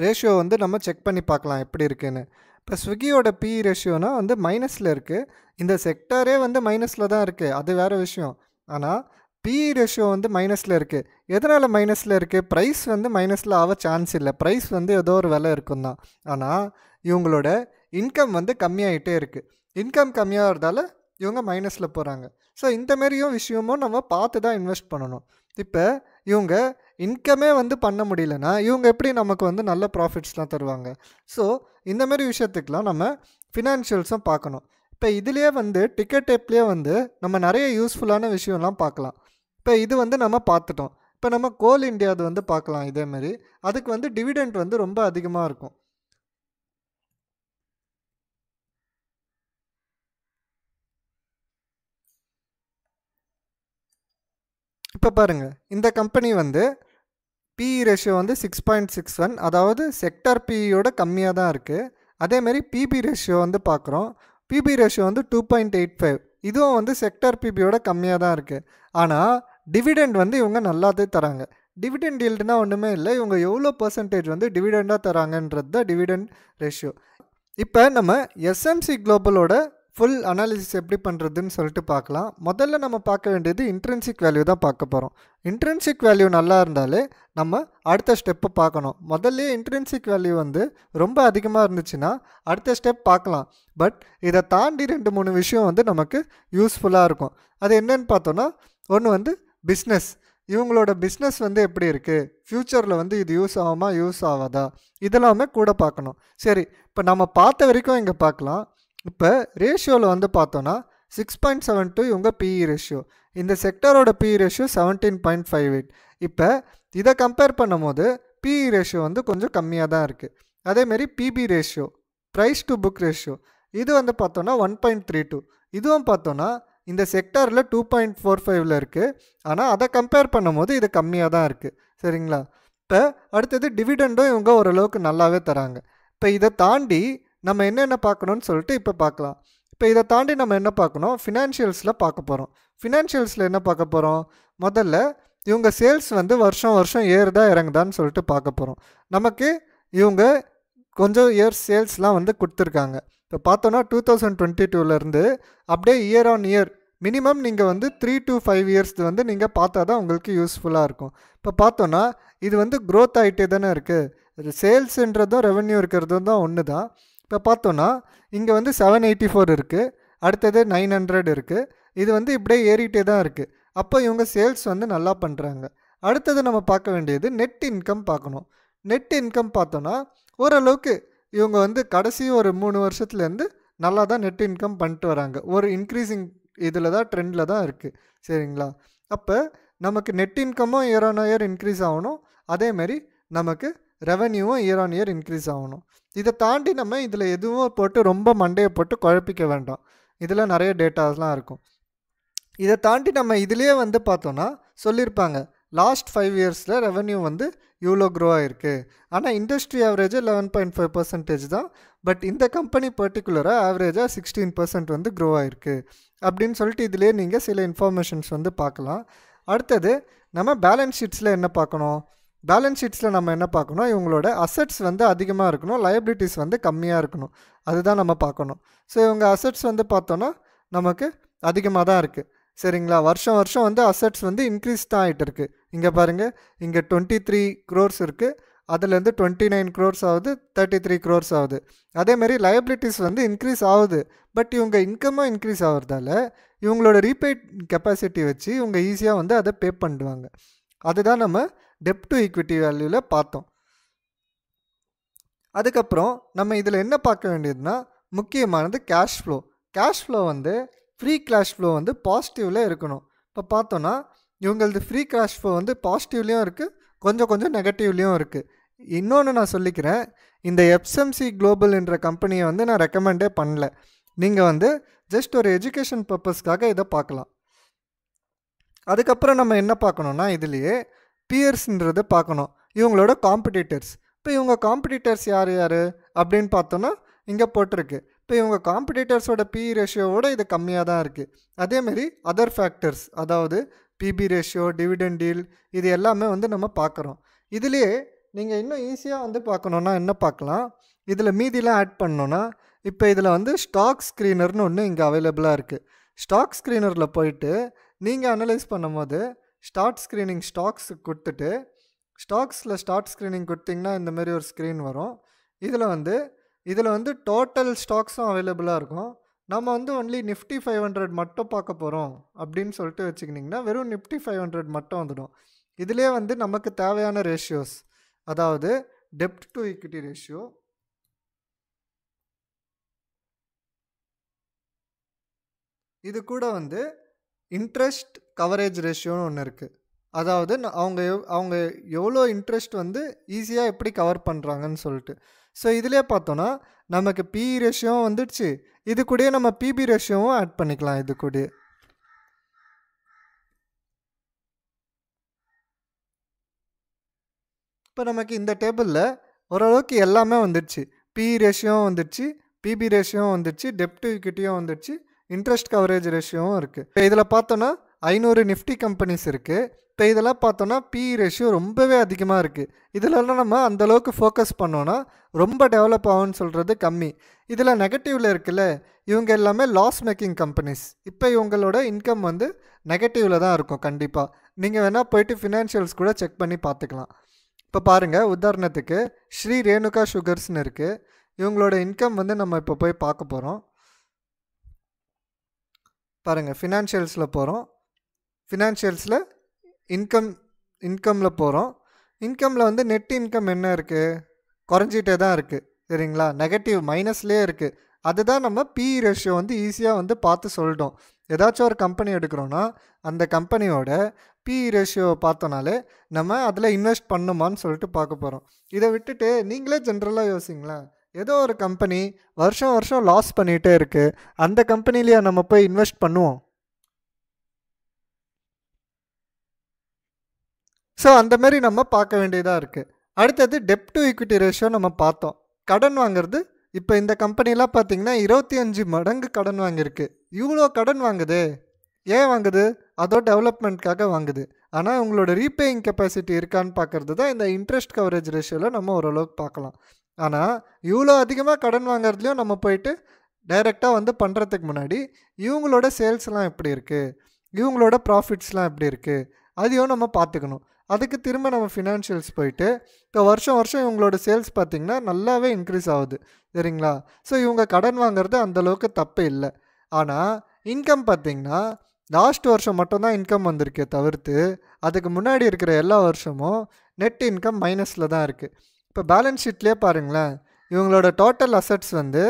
ரேஷியோ வந்து நம்ம செக் பண்ணி பார்க்கலாம் எப்படி இருக்குன்னு. இப்போ ஸ்விக்கியோட பிஇ ரேஷியோனா வந்து மைனஸில் இருக்குது. இந்த செக்டாரே வந்து மைனஸில் தான் இருக்குது, அது வேறு விஷயம். ஆனால் பிஇ ரேஷியோ வந்து மைனஸில் இருக்குது. எதனால் மைனஸில் இருக்குது? ப்ரைஸ் வந்து மைனஸில் ஆக சான்ஸ் இல்லை. ப்ரைஸ் வந்து ஏதோ ஒரு விலை இருக்கும் தான். ஆனால் இவங்களோட இன்கம் வந்து கம்மியாகிட்டே இருக்குது. இன்கம் கம்மியாகிறதால இவங்க மைனஸில் போகிறாங்க. ஸோ இந்த மாரியும் விஷயமும் நம்ம பார்த்து தான் இன்வெஸ்ட் பண்ணணும். இப்போ இவங்க இன்கமே வந்து பண்ண முடியலன்னா இவங்க எப்படி நமக்கு வந்து நல்ல ப்ராஃபிட்ஸ்லாம் தருவாங்க? ஸோ இந்த மாதிரி விஷயத்துக்கெலாம் நம்ம ஃபினான்ஷியல்ஸும் பார்க்கணும். இப்போ இதுலேயே வந்து டிக்கெட் ஆப்லேயே வந்து நம்ம நிறைய யூஸ்ஃபுல்லான விஷயம்லாம் பார்க்கலாம். இப்போ இது வந்து நம்ம பார்த்துட்டோம். இப்போ நம்ம கோல் இண்டியாது வந்து பார்க்கலாம். இதேமாரி அதுக்கு வந்து டிவிடெண்ட் வந்து ரொம்ப அதிகமாக இருக்கும். இப்போ பாருங்கள், இந்த கம்பெனி வந்து பிஇ ரேஷியோ வந்து 6.61, அதாவது செக்டார் பிஇயோட கம்மியாக தான் இருக்குது. அதேமாரி பிபி ரேஷியோ வந்து பார்க்குறோம். பிபி ரேஷியோ வந்து 2.85, இதுவும் வந்து செக்டார் பிபியோட கம்மியாக தான் இருக்குது. ஆனால் டிவிடெண்ட் வந்து இவங்க நல்லாவே தராங்க. டிவிடெண்ட் ஈல்டுனா ஒன்றுமே இல்லை, இவங்க எவ்வளோ பர்சன்டேஜ் வந்து டிவிடெண்டாக தராங்கன்றது தான் டிவிடெண்ட் ரேஷியோ. இப்போ நம்ம எஸ்எம்சி குளோபலோட ஃபுல் அனாலிசிஸ் எப்படி பண்ணுறதுன்னு சொல்லிட்டு பார்க்கலாம். முதல்ல நம்ம பார்க்க வேண்டியது இன்ட்ரின்சிக் வேல்யூ தான் பார்க்க போகிறோம். இன்ட்ரின்சிக் வேல்யூ நல்லா இருந்தாலே நம்ம அடுத்த ஸ்டெப்பை பார்க்கணும். முதல்ல இன்ட்ரின்சிக் வேல்யூ வந்து ரொம்ப அதிகமாக இருந்துச்சுன்னா அடுத்த ஸ்டெப் பார்க்கலாம். பட் இதை தாண்டி 2-3 விஷயம் வந்து நமக்கு யூஸ்ஃபுல்லாக இருக்கும். அது என்னன்னு பார்த்தோன்னா, ஒன்று வந்து பிஸ்னஸ். இவங்களோட பிஸ்னஸ் வந்து எப்படி இருக்குது, ஃப்யூச்சரில் வந்து இது யூஸ் ஆகுமா யூஸ் ஆகாதா, இதெல்லாமே கூட பார்க்கணும். சரி, இப்போ நம்ம பார்த்த வரைக்கும் இங்கே பார்க்கலாம். இப்போ ரேஷியோவில் வந்து பார்த்தோன்னா 6.72 இவங்க பிஇ ரேஷியோ. இந்த செக்டரோட பிஇ ரேஷியோ 17.58. இப்போ இதை கம்பேர் பண்ணும் போது பிஇ ரேஷியோ வந்து கொஞ்சம் கம்மியாக தான் இருக்குது. அதேமாரி PB ratio, price to book ratio, இது வந்து பார்த்தோன்னா 1.32. இதுவும் பார்த்தோன்னா இந்த செக்டாரில் 2.45 இருக்குது. ஆனால் அதை கம்பேர் பண்ணும் போது இது கம்மியாக தான் இருக்குது. சரிங்களா? இப்போ அடுத்தது டிவிடெண்டும் இவங்க ஓரளவுக்கு நல்லாவே தராங்க. இப்போ இதை தாண்டி நம்ம என்னென்ன பார்க்கணுன்னு சொல்லிட்டு இப்போ பார்க்கலாம். இப்போ இதை தாண்டி நம்ம என்ன பார்க்கணும், ஃபினான்ஷியல்ஸில் பார்க்க போகிறோம். ஃபினான்ஷியல்ஸில் என்ன பார்க்க போகிறோம், முதல்ல இவங்க சேல்ஸ் வந்து வருஷம் வருஷம் ஏறுதா இறங்குதான்னு சொல்லிட்டு பார்க்க போகிறோம். நமக்கு இவங்க கொஞ்சம் இயர்ஸ் சேல்ஸ்லாம் வந்து கொடுத்துருக்காங்க. இப்போ பார்த்தோன்னா 2022 அப்படியே இயர் ஆன் இயர் மினிமம் நீங்கள் வந்து 3 to 5 இயர்ஸ் வந்து நீங்கள் பார்த்தா தான் உங்களுக்கு யூஸ்ஃபுல்லாக இருக்கும். இப்போ பார்த்தோன்னா இது வந்து க்ரோத் ஆகிட்டே தானே இருக்குது. சேல்ஸுன்றதும் ரெவென்யூ இருக்கிறதும் தான் ஒன்று தான். இப்போ பார்த்தோன்னா இங்கே வந்து 784 இருக்குது, அடுத்தது 900 இருக்குது. இது வந்து இப்படியே ஏறிட்டே தான் இருக்குது. அப்போ இவங்க சேல்ஸ் வந்து நல்லா பண்ணுறாங்க. அடுத்தது நம்ம பார்க்க வேண்டியது நெட் இன்கம் பார்க்கணும். நெட் இன்கம் பார்த்தோன்னா ஓரளவுக்கு இவங்க வந்து கடைசி ஒரு 3 வருஷத்துலேருந்து நல்லா தான் நெட் இன்கம் பண்ணிட்டு வராங்க. ஒரு இன்க்ரீஸிங் இதில் தான் ட்ரெண்டில் தான் இருக்குது. சரிங்களா? அப்போ நமக்கு நெட் இன்கமும் இயர் ஆன் இயர் இன்க்ரீஸ் ஆகணும், அதேமாரி நமக்கு ரெவன்யூவும் இயர் ஆன் இயர் இன்க்ரீஸ் ஆகணும். இதை தாண்டி நம்ம இதில் எதுவும் போட்டு ரொம்ப மண்டையை போட்டு குழப்பிக்க வேண்டாம். இதில் நிறைய டேட்டாஸ்லாம் இருக்கும். இதை தாண்டி நம்ம இதிலே வந்து பார்த்தோன்னா சொல்லியிருப்பாங்க, லாஸ்ட் 5 இயர்ஸில் ரெவன்யூ வந்து இவ்வளோ க்ரோ ஆகிருக்கு. ஆனால் இண்டஸ்ட்ரி ஆவரேஜ் 11.5% தான். பட் இந்த கம்பெனி பர்டிகுலராக ஆவரேஜாக 16% வந்து க்ரோ ஆகிருக்கு அப்படின்னு சொல்லிட்டு இதிலே நீங்கள் சில இன்ஃபர்மேஷன்ஸ் வந்து பார்க்கலாம். அடுத்தது நம்ம பேலன்ஸ் ஷீட்ஸில் என்ன பார்க்கணும், பேலன்ஸ் ஷீட்ஸில் நம்ம என்ன பார்க்கணும், இவங்களோட அசட்ஸ் வந்து அதிகமாக இருக்கணும், லயபிலிட்டிஸ் வந்து கம்மியாக இருக்கணும். அதுதான் நம்ம பார்க்கணும். ஸோ இவங்க அசட்ஸ் வந்து பார்த்தோன்னா நமக்கு அதிகமாக தான் இருக்குது. சரிங்களா? வருஷம் வருஷம் வந்து அசட்ஸ் வந்து இன்க்ரீஸ் தான் ஆகிட்டு இருக்குது. இங்கே பாருங்கள், இங்கே 23 crores இருக்குது, அதுலேருந்து 29 crores ஆகுது, 33 crores ஆகுது. அதேமாரி லயபிலிட்டிஸ் வந்து இன்க்ரீஸ் ஆகுது. பட் இவங்க இன்கமாக இன்க்ரீஸ் ஆகிறதால இவங்களோட ரீபேட் கெப்பாசிட்டி வச்சு இவங்க ஈஸியாக வந்து அதை பே பண்ணுவாங்க. அதுதான் நம்ம டெப்ட் டு ஈக்விட்டி வேல்யூவில் பார்த்தோம். அதுக்கப்புறம் நம்ம இதில் என்ன பார்க்க வேண்டியதுன்னா, முக்கியமானது கேஷ் ஃப்ளோ. கேஷ் ஃப்ளோ வந்து ஃப்ரீ கேஷ் ஃப்ளோ வந்து பாசிட்டிவில் இருக்கணும். இப்போ பார்த்தோன்னா இவங்களது ஃப்ரீ கேஷ் ஃப்ளோ வந்து பாசிட்டிவ்லேயும் இருக்குது, கொஞ்சம் கொஞ்சம் நெகட்டிவ்லேயும் இருக்குது. இன்னொன்று நான் சொல்லிக்கிறேன், இந்த எஃப்எம்சி குளோபல் என்ற கம்பெனியை வந்து நான் ரெக்கமெண்டே பண்ணல. நீங்கள் வந்து ஜஸ்ட் ஒரு எஜுகேஷன் பர்பஸ்க்காக இதை பார்க்கலாம். அதுக்கப்புறம் நம்ம என்ன பார்க்கணுன்னா, இதுலேயே பியர்ஸ்ன்றதை பார்க்கணும், இவங்களோட காம்படிட்டர்ஸ். இப்போ இவங்க காம்படிட்டர்ஸ் யார் யார் அப்படின்னு பார்த்தோன்னா இங்கே போட்டிருக்கு. இப்போ இவங்க காம்படிட்டர்ஸோட பிஇ ரேஷியோவோட இது கம்மியாக தான் இருக்குது. அதேமாரி அதர் ஃபேக்டர்ஸ், அதாவது பிபி ரேஷியோ, டிவிடெண்ட் டீல், இது எல்லாமே வந்து நம்ம பார்க்குறோம். இதுலேயே நீங்கள் இன்னும் ஈஸியாக வந்து பார்க்கணுன்னா என்ன பார்க்கலாம், இதில் மீதிலாம் ஆட் பண்ணோன்னா, இப்போ இதில் வந்து ஸ்டாக் ஸ்க்ரீனர்னு ஒன்று இங்கே அவைலபிளாக இருக்குது. ஸ்டாக் ஸ்க்ரீனரில் போயிட்டு நீங்கள் அனலைஸ் பண்ணும்போது ஸ்டார்ட் ஸ்க்ரீனிங் ஸ்டாக்ஸ் கொடுத்துட்டு ஸ்டாக்ஸில் ஸ்டார்ட் ஸ்க்ரீனிங் கொடுத்திங்கன்னா இந்தமாரி ஒரு ஸ்க்ரீன் வரும். இதில் வந்து டோட்டல் ஸ்டாக்ஸும் அவைலபிளாக இருக்கும். நம்ம வந்து ஒன்லி நிஃப்டி 500 மட்டும் பார்க்க போகிறோம் அப்படின்னு சொல்லிட்டு வச்சுக்கிட்டிங்கன்னா வெறும் நிஃப்டி 500 மட்டும் வந்துடும். இதிலே வந்து நமக்கு தேவையான ரேஷியோஸ், அதாவது டெப்ட் டு ஈக்விட்டி ரேஷியோ, இது கூட வந்து இன்ட்ரெஸ்ட் கவரேஜ் ரேஷியோன்னு ஒன்று இருக்குது. அதாவது அவங்க எவ்வளோ இன்ட்ரெஸ்ட் வந்து ஈஸியாக எப்படி கவர் பண்ணுறாங்கன்னு சொல்லிட்டு. ஸோ இதிலே பார்த்தோன்னா நமக்கு பிஇ ரேஷியோவும் வந்துடுச்சு, இது கூடயே நம்ம பிபி ரேஷியோவும் ஆட் பண்ணிக்கலாம். இது கூட இப்போ நமக்கு இந்த டேபிளில் ஓரளவுக்கு எல்லாமே வந்துடுச்சு. பிஇ ரேஷியோவும் வந்துடுச்சு, பிபி ரேஷியோவும் வந்துடுச்சு, டெப்ட் ஈக்விட்டியும் வந்துடுச்சு, இன்ட்ரெஸ்ட் கவரேஜ் ரேஷியோவும் இருக்குது. இப்போ இதில் பார்த்தோன்னா 500 நிஃப்டி கம்பெனிஸ் இருக்குது. இப்போ இதெல்லாம் பார்த்தோன்னா பிஇ ரேஷியோ ரொம்பவே அதிகமாக இருக்குது. இதிலெல்லாம் நம்ம அந்தளவுக்கு ஃபோக்கஸ் பண்ணோன்னா ரொம்ப டெவலப் ஆகும்னு சொல்கிறது கம்மி. இதில் நெகட்டிவில் இருக்குல்ல, இவங்க எல்லாமே லாஸ் மேக்கிங் கம்பெனிஸ். இப்போ இவங்களோட இன்கம் வந்து நெகட்டிவில் தான் இருக்கும். கண்டிப்பாக நீங்கள் வேணால் போயிட்டு ஃபினான்ஷியல்ஸ் கூட செக் பண்ணி பார்த்துக்கலாம். இப்போ பாருங்கள், உதாரணத்துக்கு ஸ்ரீ ரேணுகா சுகர்ஸ்னு இருக்குது. இவங்களோட இன்கம் வந்து நம்ம இப்போ போய் பார்க்க போகிறோம். பாருங்கள், ஃபினான்ஷியல்ஸில் போகிறோம். ஃபினான்ஷியல்ஸில் இன்கமில் போகிறோம். இன்கமில் வந்து நெட் இன்கம் என்ன இருக்குது, குறைஞ்சிட்டே தான் இருக்குது. சரிங்களா, நெகட்டிவ் மைனஸ்லேயே இருக்குது. அதுதான் நம்ம பிஇ ரேஷியோ வந்து ஈஸியாக வந்து பார்த்து சொல்லிட்டோம். ஏதாச்சும் ஒரு கம்பெனி எடுக்கிறோன்னா அந்த கம்பெனியோட பிஇ ரேஷியோவை பார்த்தோனாலே நம்ம அதில் இன்வெஸ்ட் பண்ணுமான்னு சொல்லிட்டு பார்க்க போகிறோம். இதை விட்டுட்டு நீங்களே ஜென்ரலாக யோசிங்களேன், ஏதோ ஒரு கம்பெனி வருஷம் வருஷம் லாஸ் பண்ணிகிட்டே இருக்குது, அந்த கம்பெனிலேயே நம்ம போய் இன்வெஸ்ட் பண்ணுவோம்? ஸோ அந்தமாரி நம்ம பார்க்க வேண்டியதாக இருக்குது. அடுத்தது டெப்ட் டு ஈக்விட்டி ரேஷியோ நம்ம பார்த்தோம். கடன் வாங்குறது, இப்போ இந்த கம்பெனிலாம் பார்த்திங்கன்னா 25 மடங்கு கடன் வாங்கியிருக்கு. இவ்வளோ கடன் வாங்குது, ஏன் வாங்குது? அதோட டெவலப்மெண்ட்காக வாங்குது. ஆனால் உங்களோட ரீபேயிங் கெப்பாசிட்டி இருக்கான்னு பார்க்குறது தான் இந்த இன்ட்ரெஸ்ட் கவரேஜ் ரேஷியோவில் நம்ம ஓரளவுக்கு பார்க்கலாம். ஆனால் இவ்வளோ அதிகமாக கடன் வாங்குறதுலையும் நம்ம போயிட்டு டைரெக்டாக வந்து பண்ணுறதுக்கு முன்னாடி இவங்களோட சேல்ஸ்லாம் எப்படி இருக்குது, இவங்களோட ப்ராஃபிட்ஸ்லாம் எப்படி இருக்குது, அதையும் நம்ம பார்த்துக்கணும். அதுக்கு திரும்ப நம்ம ஃபினான்ஷியல்ஸ் போயிட்டு இப்போ வருஷம் வருஷம் இவங்களோட சேல்ஸ் பார்த்திங்கன்னா நல்லாவே இன்க்ரீஸ் ஆகுது. சரிங்களா, ஸோ இவங்க கடன் வாங்குறது அந்தளவுக்கு தப்பு இல்லை. ஆனால் இன்கம் பார்த்திங்கன்னா லாஸ்ட் வருஷம் மட்டும்தான் இன்கம் வந்திருக்கே தவிர்த்து அதுக்கு முன்னாடி இருக்கிற எல்லா வருஷமும் நெட் இன்கம் மைனஸில் தான் இருக்குது. இப்போ பேலன்ஸ் ஷீட்லேயே பாருங்களேன், இவங்களோட டோட்டல் அசட்ஸ் வந்து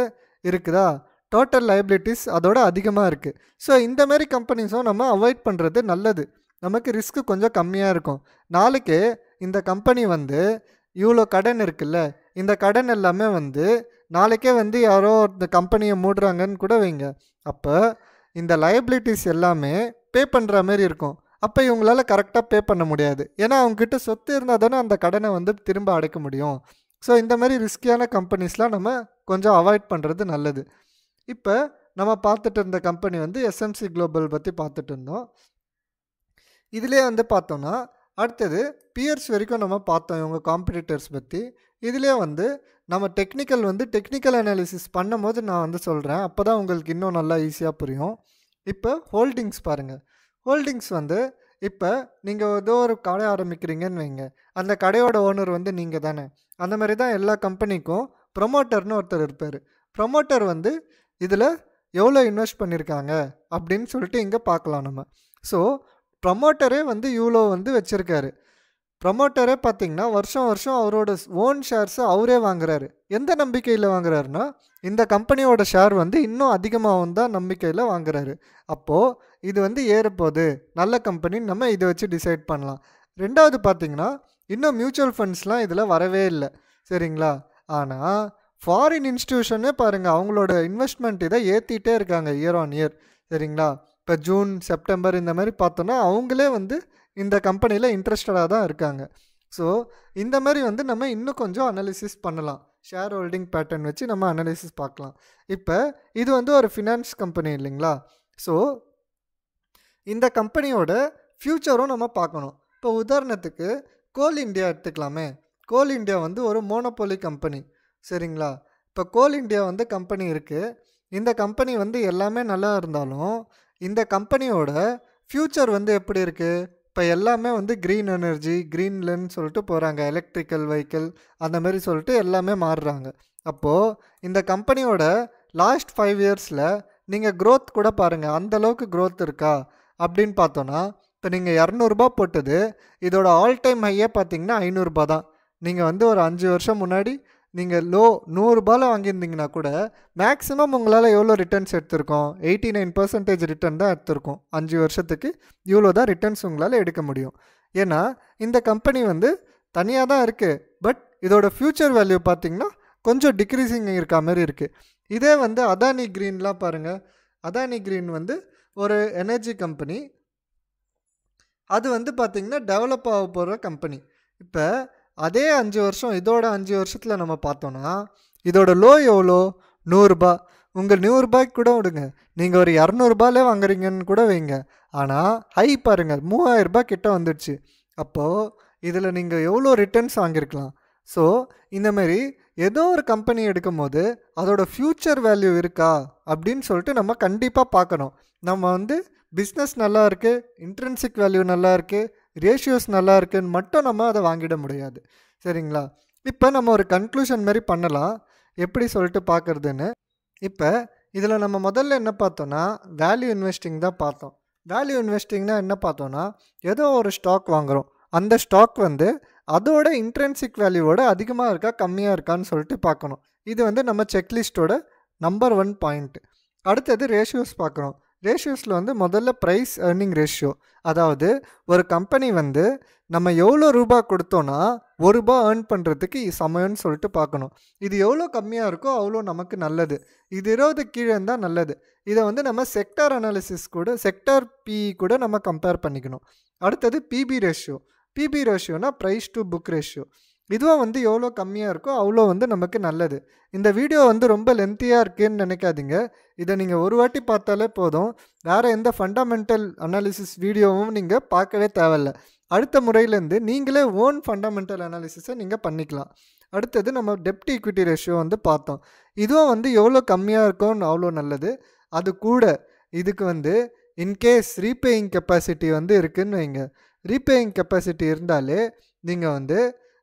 இருக்குதா, டோட்டல் லைபிலிட்டிஸ் அதோட அதிகமாக இருக்குது. ஸோ இந்தமாரி கம்பெனிஸும் நம்ம அவாய்ட் பண்ணுறது நல்லது. நமக்கு ரிஸ்க்கு கொஞ்சம் கம்மியாக இருக்கும். நாளைக்கு இந்த கம்பெனி வந்து இவ்வளோ கடன் இருக்குல்ல, இந்த கடன் எல்லாமே வந்து நாளைக்கே வந்து யாரோ இந்த கம்பெனியை மூடுறாங்கன்னு கூட வைங்க, அப்போ இந்த லைபிலிட்டிஸ் எல்லாமே பே பண்ணுற மாதிரி இருக்கும். அப்போ இவங்களால் கரெக்டாக பே பண்ண முடியாது. ஏன்னா அவங்கக்கிட்ட சொத்து இருந்தால் தானே அந்த கடனை வந்து திரும்ப அடைக்க முடியும். ஸோ இந்த மாதிரி ரிஸ்கியான கம்பெனிஸ்லாம் நம்ம கொஞ்சம் அவாய்ட் பண்ணுறது நல்லது. இப்போ நம்ம பார்த்துட்டு இருந்த கம்பெனி வந்து எஸ்எம்சி குளோபல் பற்றி பார்த்துட்டு இருந்தோம். இதிலே வந்து பார்த்தோன்னா அடுத்தது பியர்ஸ் வரைக்கும் நம்ம பார்த்தோம், இவங்க காம்படிட்டர்ஸ் பற்றி. இதிலே வந்து நம்ம டெக்னிக்கல் அனாலிசிஸ் பண்ணும் போது நான் வந்து சொல்கிறேன், அப்போ தான் உங்களுக்கு இன்னும் நல்லா ஈஸியாக புரியும். இப்போ ஹோல்டிங்ஸ் பாருங்கள். ஹோல்டிங்ஸ் வந்து இப்போ நீங்கள் ஏதோ ஒரு கடை ஆரம்பிக்கிறீங்கன்னு வைங்க, அந்த கடையோட ஓனர் வந்து நீங்கள் தானே. அந்த மாதிரி தான் எல்லா கம்பெனிக்கும் ப்ரொமோட்டர்னு ஒருத்தர் இருப்பார். ப்ரொமோட்டர் வந்து இதில் எவ்வளோ இன்வெஸ்ட் பண்ணியிருக்காங்க அப்படின்னு சொல்லிட்டு இங்கே பார்க்கலாம் நம்ம. ஸோ ப்ரமோட்டரே வந்து இவ்வளோ வந்து வச்சுருக்காரு. ப்ரமோட்டரே பார்த்திங்கன்னா வருஷம் வருஷம் அவரோட ஓன் ஷேர்ஸை அவரே வாங்குறாரு. எந்த நம்பிக்கையில் வாங்குறாருன்னா இந்த கம்பெனியோட ஷேர் வந்து இன்னும் அதிகமாகவும் தான் நம்பிக்கையில் வாங்குறாரு. அப்போது இது வந்து ஏறப்போகுது, நல்ல கம்பெனின்னு நம்ம இதை வச்சு டிசைட் பண்ணலாம். ரெண்டாவது பார்த்திங்கன்னா இன்னும் மியூச்சுவல் ஃபண்ட்ஸ்லாம் இதில் வரவே இல்லை. சரிங்களா, ஆனால் ஃபாரின் இன்ஸ்டியூஷனே பாருங்கள், அவங்களோட இன்வெஸ்ட்மெண்ட் இதை ஏற்றிட்டே இருக்காங்க இயர் ஆன் இயர். சரிங்களா, இப்போ ஜூன் செப்டம்பர் இந்த மாதிரி பார்த்தோன்னா அவங்களே வந்து இந்த கம்பெனியில் இன்ட்ரெஸ்டடாக தான் இருக்காங்க. ஸோ இந்த மாதிரி வந்து நம்ம இன்னும் கொஞ்சம் அனாலிசிஸ் பண்ணலாம். ஷேர் ஹோல்டிங் பேட்டர்ன் வச்சு நம்ம அனாலிசிஸ் பார்க்கலாம். இப்போ இது வந்து ஒரு ஃபினான்ஸ் கம்பெனி இல்லைங்களா, ஸோ இந்த கம்பெனியோட ஃப்யூச்சரும் நம்ம பார்க்கணும். இப்போ உதாரணத்துக்கு கோல் இண்டியா எடுத்துக்கலாமே. கோல் இண்டியா வந்து ஒரு மோனோபோலி கம்பெனி. சரிங்களா, இப்போ கோல் இண்டியா வந்து கம்பெனி இருக்குது. இந்த கம்பெனி வந்து எல்லாமே நல்லா இருந்தாலும் இந்த கம்பெனியோட ஃப்யூச்சர் வந்து எப்படி இருக்குது? இப்போ எல்லாமே வந்து க்ரீன் எனர்ஜி, க்ரீன்லன்னு சொல்லிட்டு போகிறாங்க. எலக்ட்ரிக்கல் வெஹிக்கிள் அந்த மாதிரி சொல்லிட்டு எல்லாமே மாறுறாங்க. அப்போது இந்த கம்பெனியோட லாஸ்ட் 5 இயர்ஸில் நீங்கள் க்ரோத் கூட பாருங்கள், அந்தளவுக்கு க்ரோத் இருக்கா அப்படின்னு பார்த்தோன்னா, இப்போ நீங்கள் 200 போட்டது இதோட ஆல் டைம் ஹையே பார்த்தீங்கன்னா 500 தான். நீங்கள் வந்து ஒரு 5 வருஷம் முன்னாடி நீங்கள் 100 வாங்கியிருந்தீங்கன்னா கூட மேக்ஸிமம் உங்களால் எவ்வளோ ரிட்டர்ன்ஸ் எடுத்திருக்கோம்? 89% ரிட்டர்ன் தான் எடுத்திருக்கோம். 5 வருஷத்துக்கு இவ்வளோ தான் ரிட்டர்ன்ஸ் உங்களால் எடுக்க முடியும். ஏன்னா இந்த கம்பெனி வந்து தனியாக தான் இருக்குது. பட் இதோட ஃப்யூச்சர் வேல்யூ பார்த்திங்கன்னா கொஞ்சம் டிக்ரீஸிங் இருக்க மாதிரி இருக்குது. இதே வந்து அதானி க்ரீன்லாம் பாருங்கள். அதானி க்ரீன் வந்து ஒரு எனர்ஜி கம்பெனி. அது வந்து பார்த்திங்கன்னா டெவலப் ஆக போகிற கம்பெனி. இப்போ அதே 5 வருஷம் இதோட 5 வருஷத்தில் நம்ம பார்த்தோன்னா இதோட லோ எவ்வளோ? 100. உங்கள் 100 கூட விடுங்க, நீங்கள் ஒரு 200 வாங்குறீங்கன்னு கூட வைங்க. ஆனால் ஹை பாருங்கள், 3000 கிட்ட வந்துடுச்சு. அப்போது இதில் நீங்கள் எவ்வளோ ரிட்டர்ன்ஸ் வாங்கியிருக்கலாம்? ஸோ இந்தமாரி ஏதோ ஒரு கம்பெனி எடுக்கும் போது அதோட ஃப்யூச்சர் வேல்யூ இருக்கா அப்படின்னு சொல்லிட்டு நம்ம கண்டிப்பாக பார்க்கணும். நம்ம வந்து பிஸ்னஸ் நல்லா இருக்குது, இன்ட்ரின்சிக் வேல்யூ நல்லா இருக்குது, ரேஷியோஸ் நல்லா இருக்குன்னு மட்டும் நம்ம அதை வாங்கிட முடியாது. சரிங்களா? இப்போ நம்ம ஒரு கன்க்ளூஷன் மாதிரி பண்ணலாம், எப்படி சொல்லிட்டு பார்க்குறதுன்னு. இப்போ இதில் நம்ம முதல்ல என்ன பார்த்தோன்னா வேல்யூ இன்வெஸ்டிங் தான் பார்த்தோம். வேல்யூ இன்வெஸ்டிங்னா என்ன பார்த்தோன்னா, ஏதோ ஒரு ஸ்டாக் வாங்குகிறோம், அந்த ஸ்டாக் வந்து அதோட இன்ட்ரின்சிக் வேல்யூவோட அதிகமாக இருக்கா கம்மியாக இருக்கான்னு சொல்லிட்டு பார்க்கணும். இது வந்து நம்ம செக்லிஸ்ட்டோட நம்பர் 1 பாயிண்ட். அடுத்தது ரேஷியோஸ் பார்க்குறோம். ரேஷியோஸில் வந்து முதல்ல ப்ரைஸ் ஏர்னிங் ரேஷியோ, அதாவது ஒரு கம்பெனி வந்து நம்ம எவ்வளோ ரூபா கொடுத்தோன்னா ₹1 ஏர்ன் பண்ணுறதுக்கு சமயம்னு சொல்லிட்டு பார்க்கணும். இது எவ்வளோ கம்மியாக இருக்கோ அவ்வளோ நமக்கு நல்லது. இது 20 கீழே இருந்தால் நல்லது. இதை வந்து நம்ம செக்டார் அனாலிசிஸ் கூட, செக்டார் பிஇ கூட நம்ம கம்பேர் பண்ணிக்கணும். அடுத்தது பிபி ரேஷியோ. பிபி ரேஷியோனா ப்ரைஸ் டு புக் ரேஷியோ. இதுவும் வந்து எவ்வளோ கம்மியாக இருக்கோ அவ்வளோ வந்து நமக்கு நல்லது. இந்த வீடியோ வந்து ரொம்ப லென்த்தியாக இருக்குன்னு நினைக்காதீங்க. இதை நீங்கள் ஒரு வாட்டி பார்த்தாலே போதும். வேறு எந்த ஃபண்டமெண்டல் அனாலிசிஸ் வீடியோவும் நீங்கள் பார்க்கவே தேவையில்ல. அடுத்த முறையிலேருந்து நீங்களே ஓன் ஃபண்டமெண்டல் அனாலிசிஸை நீங்கள் பண்ணிக்கலாம். அடுத்தது நம்ம டெப்ட் ஈக்விட்டி ரேஷியோ வந்து பார்த்தோம். இதுவும் வந்து எவ்வளோ கம்மியாக இருக்கோன்னு அவ்வளோ நல்லது. அது கூட இதுக்கு வந்து இன்கேஸ் ரீபேயிங் கெப்பாசிட்டி வந்து இருக்குதுன்னு வைங்க. ரீபேயிங் கெப்பாசிட்டி இருந்தாலே நீங்கள் வந்து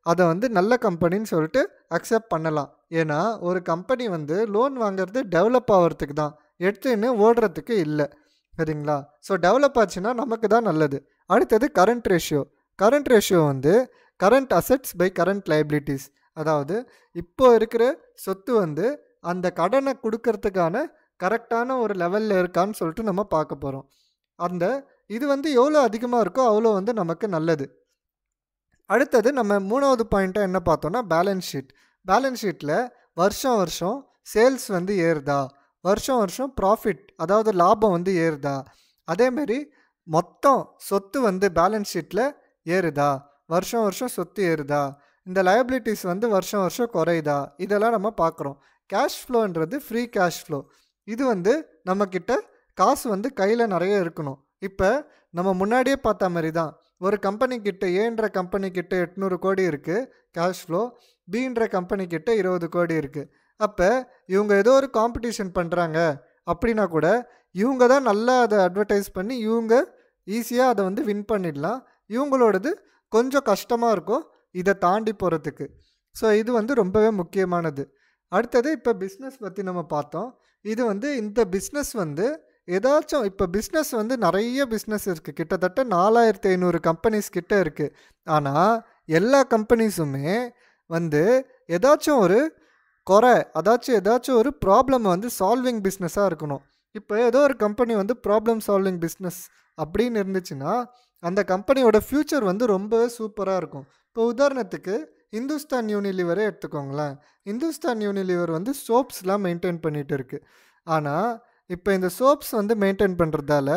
அதை வந்து நல்ல கம்பெனின்னு சொல்லிட்டு அக்செப்ட் பண்ணலாம். ஏன்னா ஒரு கம்பெனி வந்து லோன் வாங்குறது டெவலப் ஆகிறதுக்கு தான், எடுத்துன்னு ஓடுறதுக்கு இல்லை. சரிங்களா? ஸோ டெவலப் ஆச்சுன்னா நமக்கு தான் நல்லது. அடுத்தது கரண்ட் ரேஷியோ. கரண்ட் ரேஷியோ வந்து current assets by current liabilities, அதாவது இப்போ இருக்கிற சொத்து வந்து அந்த கடனை கொடுக்கறதுக்கான கரெக்டான ஒரு லெவலில் இருக்கான்னு சொல்லிட்டு நம்ம பார்க்க போகிறோம். அந்த இது வந்து எவ்வளோ அதிகமாக இருக்கோ அவ்வளோ வந்து நமக்கு நல்லது. அடுத்தது நம்ம 3வது பாயிண்ட்டாக என்ன பார்த்தோன்னா பேலன்ஸ் ஷீட். பேலன்ஸ் ஷீட்டில் வருஷம் வருஷம் சேல்ஸ் வந்து ஏறுதா, வருஷம் வருஷம் ப்ராஃபிட் அதாவது லாபம் வந்து ஏறுதா, அதேமாரி மொத்தம் சொத்து வந்து பேலன்ஸ் ஷீட்டில் ஏறுதா, வருஷம் வருஷம் சொத்து ஏறுதா, இந்த லயபிலிட்டிஸ் வந்து வருஷம் வருஷம் குறையுதா, இதெல்லாம் நம்ம பார்க்குறோம். கேஷ் ஃப்ளோன்றது ஃப்ரீ கேஷ் ஃப்ளோ. இது வந்து நம்மக்கிட்ட காசு வந்து கையில் நிறைய இருக்கணும். இப்போ நம்ம முன்னாடியே பார்த்த மாதிரி தான், ஒரு கம்பெனிக்கிட்ட ஏன்ற கம்பெனிக்கிட்ட 800 கோடி இருக்குது கேஷ் ஃப்ளோ, பின்ற கம்பெனிக்கிட்ட 20 கோடி இருக்குது. அப்போ இவங்க ஏதோ ஒரு காம்படிஷன் பண்ணுறாங்க அப்படின்னா கூட இவங்க தான் நல்லா அதை அட்வர்டைஸ் பண்ணி இவங்க ஈஸியாக அதை வந்து வின் பண்ணிடலாம். இவங்களோடது கொஞ்சம் கஷ்டமாக இருக்கும் இதை தாண்டி போகிறதுக்கு. ஸோ இது வந்து ரொம்பவே முக்கியமானது. அடுத்தது இப்போ பிஸ்னஸ் பற்றி நம்ம பார்த்தோம். இது வந்து இந்த பிஸ்னஸ் வந்து ஏதாச்சும் இப்போ பிஸ்னஸ் வந்து நிறைய பிஸ்னஸ் இருக்குது, கிட்டத்தட்ட 4500 கம்பெனிஸ் கிட்ட இருக்குது. ஆனால் எல்லா கம்பெனிஸுமே வந்து ஏதாச்சும் ஒரு குறை, ஏதாச்சும் ஒரு ப்ராப்ளம் வந்து சால்விங் பிஸ்னஸாக இருக்கணும். இப்போ ஏதோ ஒரு கம்பெனி வந்து ப்ராப்ளம் சால்விங் பிஸ்னஸ் அப்படின்னு இருந்துச்சுன்னா அந்த கம்பெனியோட ஃப்யூச்சர் வந்து ரொம்பவே சூப்பராக இருக்கும். இப்போ உதாரணத்துக்கு இந்துஸ்தான் யூனிலிவரே எடுத்துக்கோங்களேன். இந்துஸ்தான் யூனிலிவர் வந்து சோப்ஸ்லாம் மெயின்டைன் பண்ணிகிட்டு இருக்குது. ஆனால் இப்போ இந்த சோப்ஸ் வந்து மெயின்டைன் பண்ணுறதால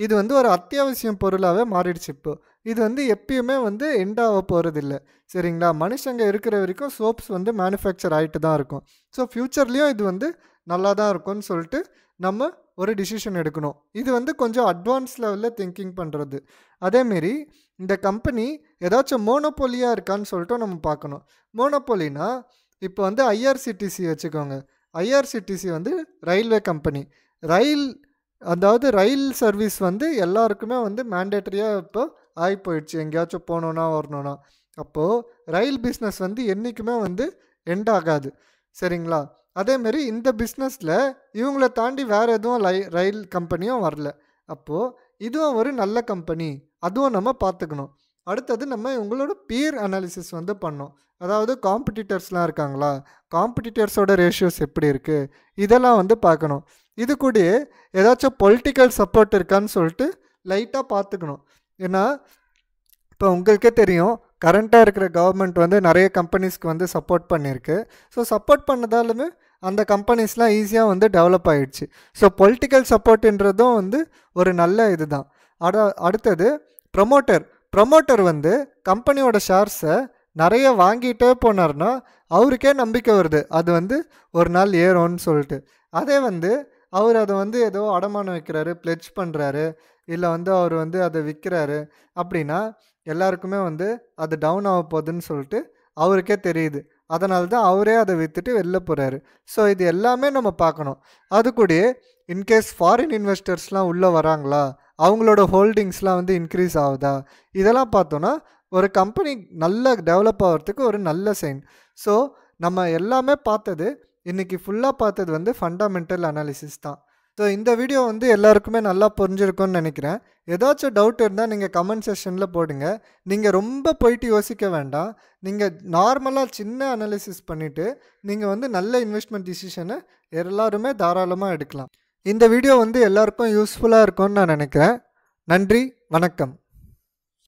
இது வந்து ஒரு அத்தியாவசியம் பொருளாகவே மாறிடுச்சு. இப்போது இது வந்து எப்பயுமே வந்து எண்ட் ஆக போகிறதில்ல. சரிங்களா? மனுஷங்க இருக்கிற வரைக்கும் சோப்ஸ் வந்து மேனுஃபேக்சர் ஆகிட்டு தான் இருக்கும். ஸோ ஃப்யூச்சர்லேயும் இது வந்து நல்லா தான் இருக்கும்னு சொல்லிட்டு நம்ம ஒரு டிசிஷன் எடுக்கணும். இது வந்து கொஞ்சம் அட்வான்ஸ் லெவலில் திங்கிங் பண்ணுறது. அதேமாரி இந்த கம்பெனி ஏதாச்சும் மோனோபோலியாக இருக்கான்னு சொல்லிட்டு நம்ம பார்க்கணும். மோனோபோலினா இப்போ வந்து ஐஆர்சிடிசி வச்சுக்கோங்க. ஐஆர்சிடிசி வந்து ரயில்வே கம்பெனி. ரயில் அதாவது ரயில் சர்வீஸ் வந்து எல்லாருக்குமே வந்து மேண்டேட்டரியாக இப்போ ஆகி போயிடுச்சு, எங்கேயாச்சும் போகணுன்னா வரணுன்னா. அப்போது ரயில் பிஸ்னஸ் வந்து என்றைக்குமே வந்து எண்ட் ஆகாது, சரிங்களா? அதேமாரி இந்த பிஸ்னஸில் இவங்கள தாண்டி வேறு எதுவும் ரயில் கம்பெனியும் வரல. அப்போது இதுவும் ஒரு நல்ல கம்பெனி, அதுவும் நம்ம பார்த்துக்கணும். அடுத்தது நம்ம இவங்களோட பியர் அனாலிசிஸ் வந்து பண்ணோம். அதாவது காம்படிட்டர்ஸ்லாம் இருக்காங்களா, காம்படிட்டர்ஸோட ரேஷியோஸ் எப்படி இருக்குது, இதெல்லாம் வந்து பார்க்கணும். இது கூட ஏதாச்சும் பொலிட்டிக்கல் சப்போர்ட் இருக்கான்னு சொல்லிட்டு லைட்டாக பார்த்துக்கணும். ஏன்னா இப்போ உங்களுக்கே தெரியும், கரண்ட்டாக இருக்கிற கவர்மெண்ட் வந்து நிறைய கம்பெனிஸ்க்கு வந்து சப்போர்ட் பண்ணியிருக்கு. ஸோ சப்போர்ட் பண்ணதாலுமே அந்த கம்பெனிஸ்லாம் ஈஸியாக வந்து டெவலப் ஆகிடுச்சு. ஸோ பொலிட்டிக்கல் சப்போர்ட்டுன்றதும் வந்து ஒரு நல்ல இது தான். அடுத்தது ப்ரமோட்டர் வந்து கம்பெனியோட ஷேர்ஸை நிறைய வாங்கிட்டே போனார்னா அவருக்கே நம்பிக்கை வருது அது வந்து ஒரு நாள் ஏறும்னு சொல்லிட்டு. அதே வந்து அவர் அதை வந்து ஏதோ அடமானம் வைக்கிறாரு, பிளெட்ஜ் பண்ணுறாரு, இல்லை வந்து அவர் வந்து அதை விற்கிறாரு அப்படின்னா எல்லாருக்குமே வந்து அது டவுன் ஆக போகுதுன்னு சொல்லிட்டு அவருக்கே தெரியுது. அதனால தான் அவரே அதை விற்றுட்டு வெளில போகிறாரு. ஸோ இது எல்லாமே நம்ம பார்க்கணும். அது கூட இன்கேஸ் ஃபாரின் இன்வெஸ்டர்ஸ்லாம் உள்ளே வராங்களா, அவங்களோட ஹோல்டிங்ஸ்லாம் வந்து இன்க்ரீஸ் ஆகுதா, இதெல்லாம் பார்த்தோன்னா ஒரு கம்பெனி நல்லா டெவலப் ஆகிறதுக்கு ஒரு நல்ல சைன். ஸோ நம்ம எல்லாமே பார்த்தது, இன்றைக்கி ஃபுல்லாக பார்த்தது வந்து ஃபண்டமெண்டல் அனாலிசிஸ் தான். ஸோ இந்த வீடியோ வந்து எல்லாருக்குமே நல்லா புரிஞ்சிருக்கும்னு நினைக்கிறேன். ஏதாச்சும் டவுட் இருந்தால் நீங்கள் கமெண்ட் செக்ஷனில் போடுங்க. நீங்கள் ரொம்ப போயிட்டு யோசிக்க வேண்டாம். நீங்கள் நார்மலாக சின்ன அனாலிசிஸ் பண்ணிவிட்டு நீங்கள் வந்து நல்ல இன்வெஸ்ட்மெண்ட் டிசிஷனை எல்லாருமே தாராளமாக எடுக்கலாம். இந்த வீடியோ வந்து எல்லாருக்கும் யூஸ்ஃபுல்லாக இருக்கும்னு நான் நினைக்கிறேன். நன்றி, வணக்கம்.